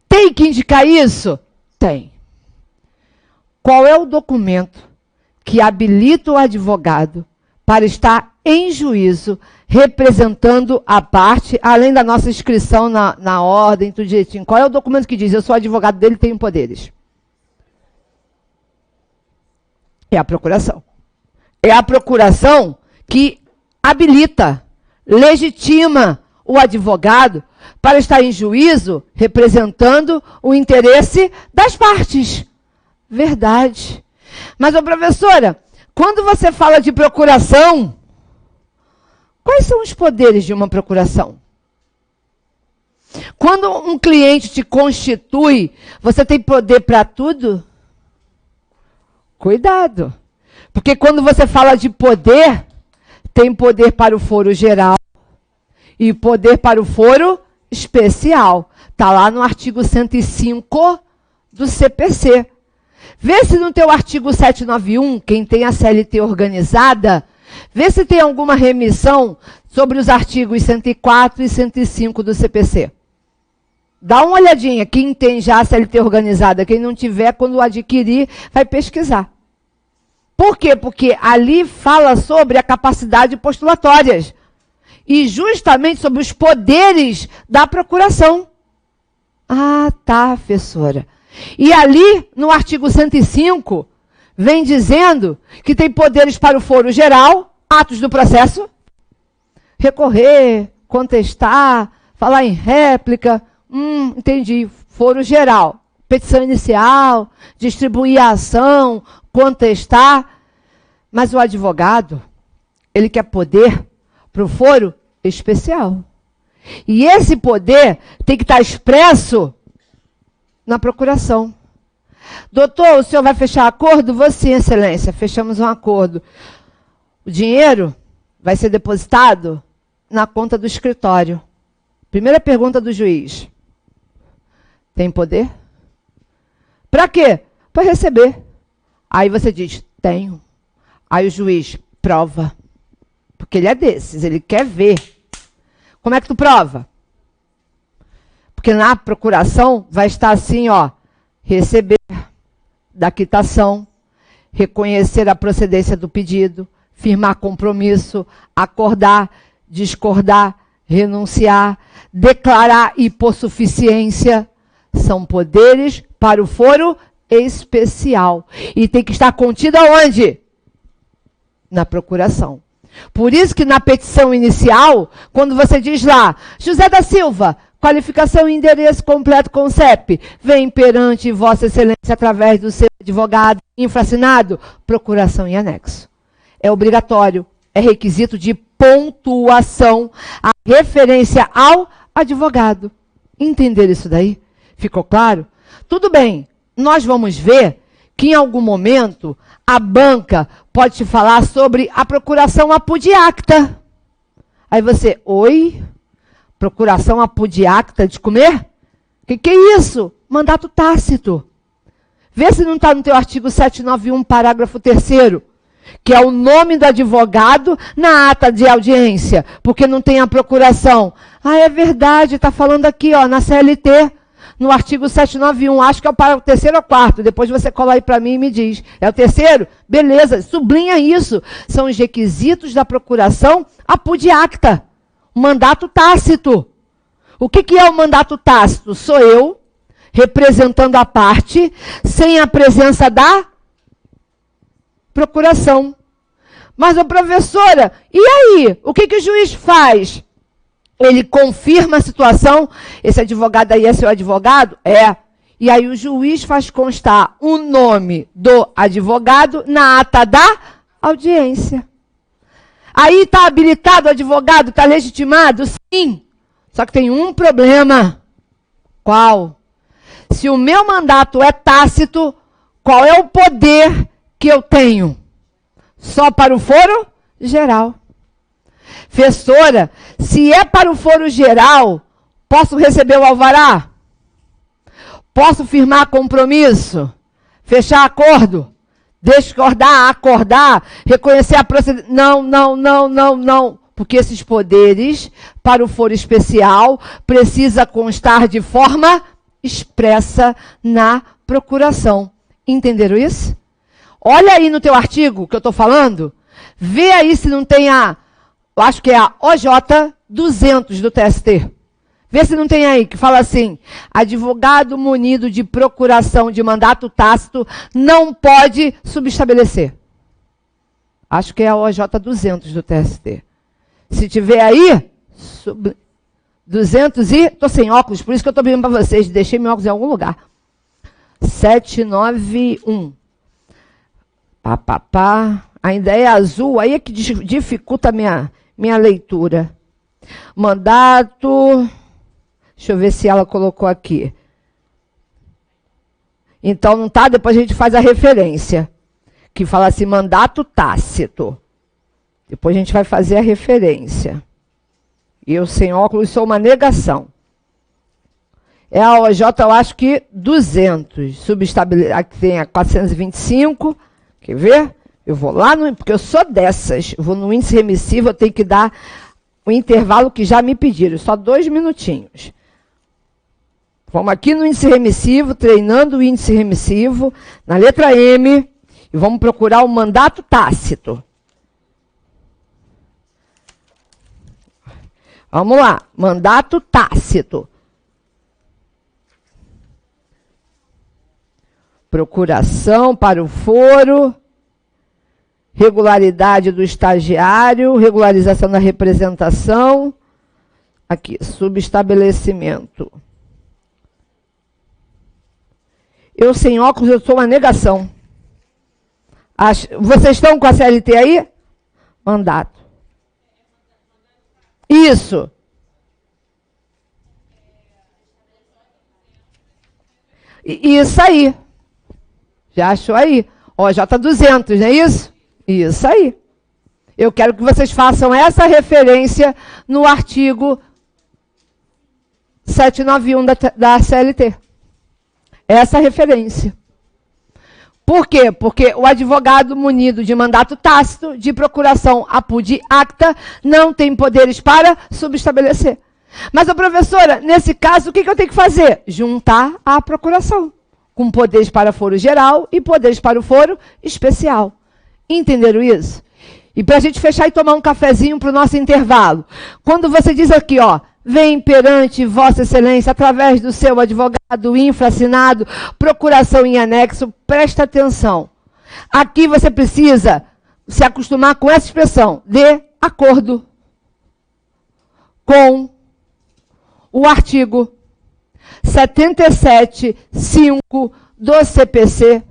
Tem que indicar isso? Tem. Qual é o documento que habilita o advogado para estar em juízo representando a parte, além da nossa inscrição na ordem, tudo direitinho? Qual é o documento que diz, eu sou advogado dele e tenho poderes? É a procuração. É a procuração que habilita, legitima o advogado para estar em juízo representando o interesse das partes. Verdade. Mas, professora, quando você fala de procuração, quais são os poderes de uma procuração? Quando um cliente te constitui, você tem poder para tudo? Cuidado. Porque quando você fala de poder, tem poder para o foro geral e poder para o foro especial. Está lá no artigo 105 do CPC. Vê se no teu artigo 791, quem tem a CLT organizada, vê se tem alguma remissão sobre os artigos 104 e 105 do CPC. Dá uma olhadinha, quem tem já a CLT organizada, quem não tiver, quando adquirir, vai pesquisar. Por quê? Porque ali fala sobre a capacidade postulatórias e justamente sobre os poderes da procuração. Ah, tá, professora. E ali, no artigo 105, vem dizendo que tem poderes para o foro geral, atos do processo, recorrer, contestar, falar em réplica, entendi, foro geral, petição inicial, distribuir a ação, contestar, mas o advogado, ele quer poder para o foro especial. E esse poder tem que estar expresso na procuração. Doutor, o senhor vai fechar acordo? Vou sim, excelência, fechamos um acordo. O dinheiro vai ser depositado na conta do escritório. Primeira pergunta do juiz. Tem poder? Para quê? Para receber. Aí você diz, tenho. Aí o juiz, prova. Porque ele é desses, ele quer ver. Como é que tu prova? Porque na procuração vai estar assim, ó, receber da quitação, reconhecer a procedência do pedido, firmar compromisso, acordar, discordar, renunciar, declarar hipossuficiência. São poderes para o foro especial. E tem que estar contido aonde? Na procuração. Por isso que na petição inicial, quando você diz lá, José da Silva, qualificação e endereço completo com CEP, vem perante Vossa Excelência através do seu advogado infraassinado, procuração em anexo. É obrigatório, é requisito de pontuação, a referência ao advogado. Entender isso daí? Ficou claro? Tudo bem, nós vamos ver que em algum momento a banca pode te falar sobre a procuração apudiacta. Aí você, oi? Procuração apudiacta de comer? Que é isso? Mandato tácito. Vê se não está no teu artigo 791, parágrafo 3º, que é o nome do advogado na ata de audiência, porque não tem a procuração. Ah, é verdade, está falando aqui, ó, na CLT, no artigo 791, acho que é o parágrafo 3º ou 4º, depois você cola aí para mim e me diz. É o 3º? Beleza, sublinha isso. São os requisitos da procuração apudiacta. mandato tácito. O que é o mandato tácito? Sou eu representando a parte sem a presença da procuração. Mas, professora, e aí? O que o juiz faz? Ele confirma a situação. Esse advogado aí é seu advogado? É. E aí o juiz faz constar o nome do advogado na ata da audiência. Aí está habilitado o advogado? Está legitimado? Sim. Só que tem um problema. Qual? Se o meu mandato é tácito, qual é o poder que eu tenho? Só para o foro geral. Professora, se é para o foro geral, posso receber o alvará? Posso firmar compromisso? Fechar acordo? Discordar, acordar, reconhecer a procedência? Não. Porque esses poderes, para o foro especial, precisa constar de forma expressa na procuração. Entenderam isso? Olha aí no teu artigo que eu estou falando. Vê aí se não tem eu acho que é a OJ 200 do TST. Vê se não tem aí, que fala assim: advogado munido de procuração de mandato tácito não pode subestabelecer. Acho que é a OJ 200 do TST. Se tiver aí, 200 e... Estou sem óculos, por isso que eu estou pedindo para vocês. Deixei meu óculos em algum lugar. 791. Ainda é azul, aí é que dificulta a minha leitura. Mandato... Deixa eu ver se ela colocou aqui. Então não tá, depois a gente faz a referência. Que fala assim, mandato tácito. Depois a gente vai fazer a referência. Eu sem óculos sou uma negação. É a OJ, eu acho que 200. Aqui tem a 425. Quer ver? Eu vou lá, porque eu sou dessas. Eu vou no índice remissivo, eu tenho que dar o intervalo que já me pediram. Só 2 minutinhos. Vamos aqui no índice remissivo, treinando o índice remissivo, na letra M, e vamos procurar o mandato tácito. Vamos lá, mandato tácito. Procuração para o foro, regularidade do estagiário, regularização da representação, aqui, subestabelecimento. Eu sem óculos, eu sou uma negação. Vocês estão com a CLT aí? Mandato. Isso. Isso aí. Já achou aí? Ó, J200, não é isso? Isso aí. Eu quero que vocês façam essa referência no artigo 791 da CLT. Essa referência. Por quê? Porque o advogado munido de mandato tácito, de procuração apud acta, não tem poderes para subestabelecer. Mas, professora, nesse caso, o que eu tenho que fazer? Juntar a procuração, com poderes para foro geral e poderes para o foro especial. Entenderam isso? E para a gente fechar e tomar um cafezinho para o nosso intervalo. Quando você diz aqui, ó, vem perante Vossa Excelência, através do seu advogado infraassinado, procuração em anexo, presta atenção. Aqui você precisa se acostumar com essa expressão, de acordo com o artigo 77.5 do CPC,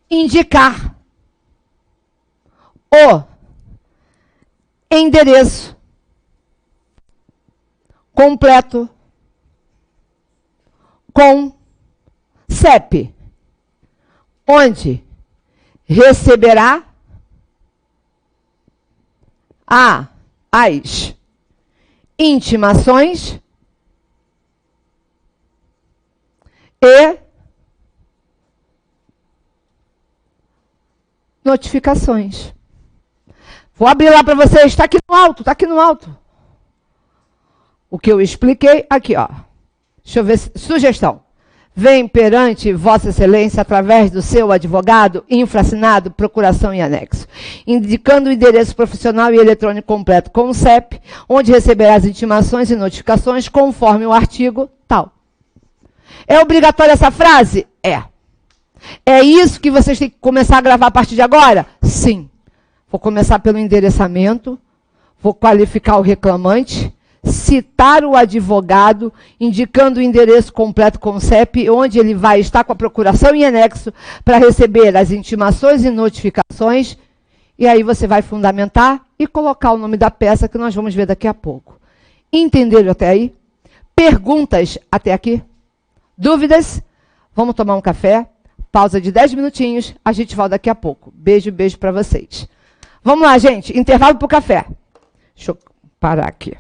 indicar o endereço completo com CEP, onde receberá as intimações e notificações. Vou abrir lá para vocês, está aqui no alto, está aqui no alto. O que eu expliquei aqui, ó. Deixa eu ver, sugestão. vem perante Vossa Excelência através do seu advogado, infraassinado, procuração em anexo, indicando o endereço profissional e eletrônico completo com o CEP, onde receberá as intimações e notificações conforme o artigo tal. É obrigatória essa frase? É. É isso que vocês têm que começar a gravar a partir de agora? Sim. Vou começar pelo endereçamento, vou qualificar o reclamante, citar o advogado, indicando o endereço completo com o CEP, onde ele vai estar com a procuração em anexo para receber as intimações e notificações, e aí você vai fundamentar e colocar o nome da peça que nós vamos ver daqui a pouco. Entenderam até aí? Perguntas até aqui? Dúvidas? Vamos tomar um café? Pausa de 10 minutinhos, a gente volta daqui a pouco. Beijo, beijo para vocês. Vamos lá, gente, intervalo para o café. Deixa eu parar aqui.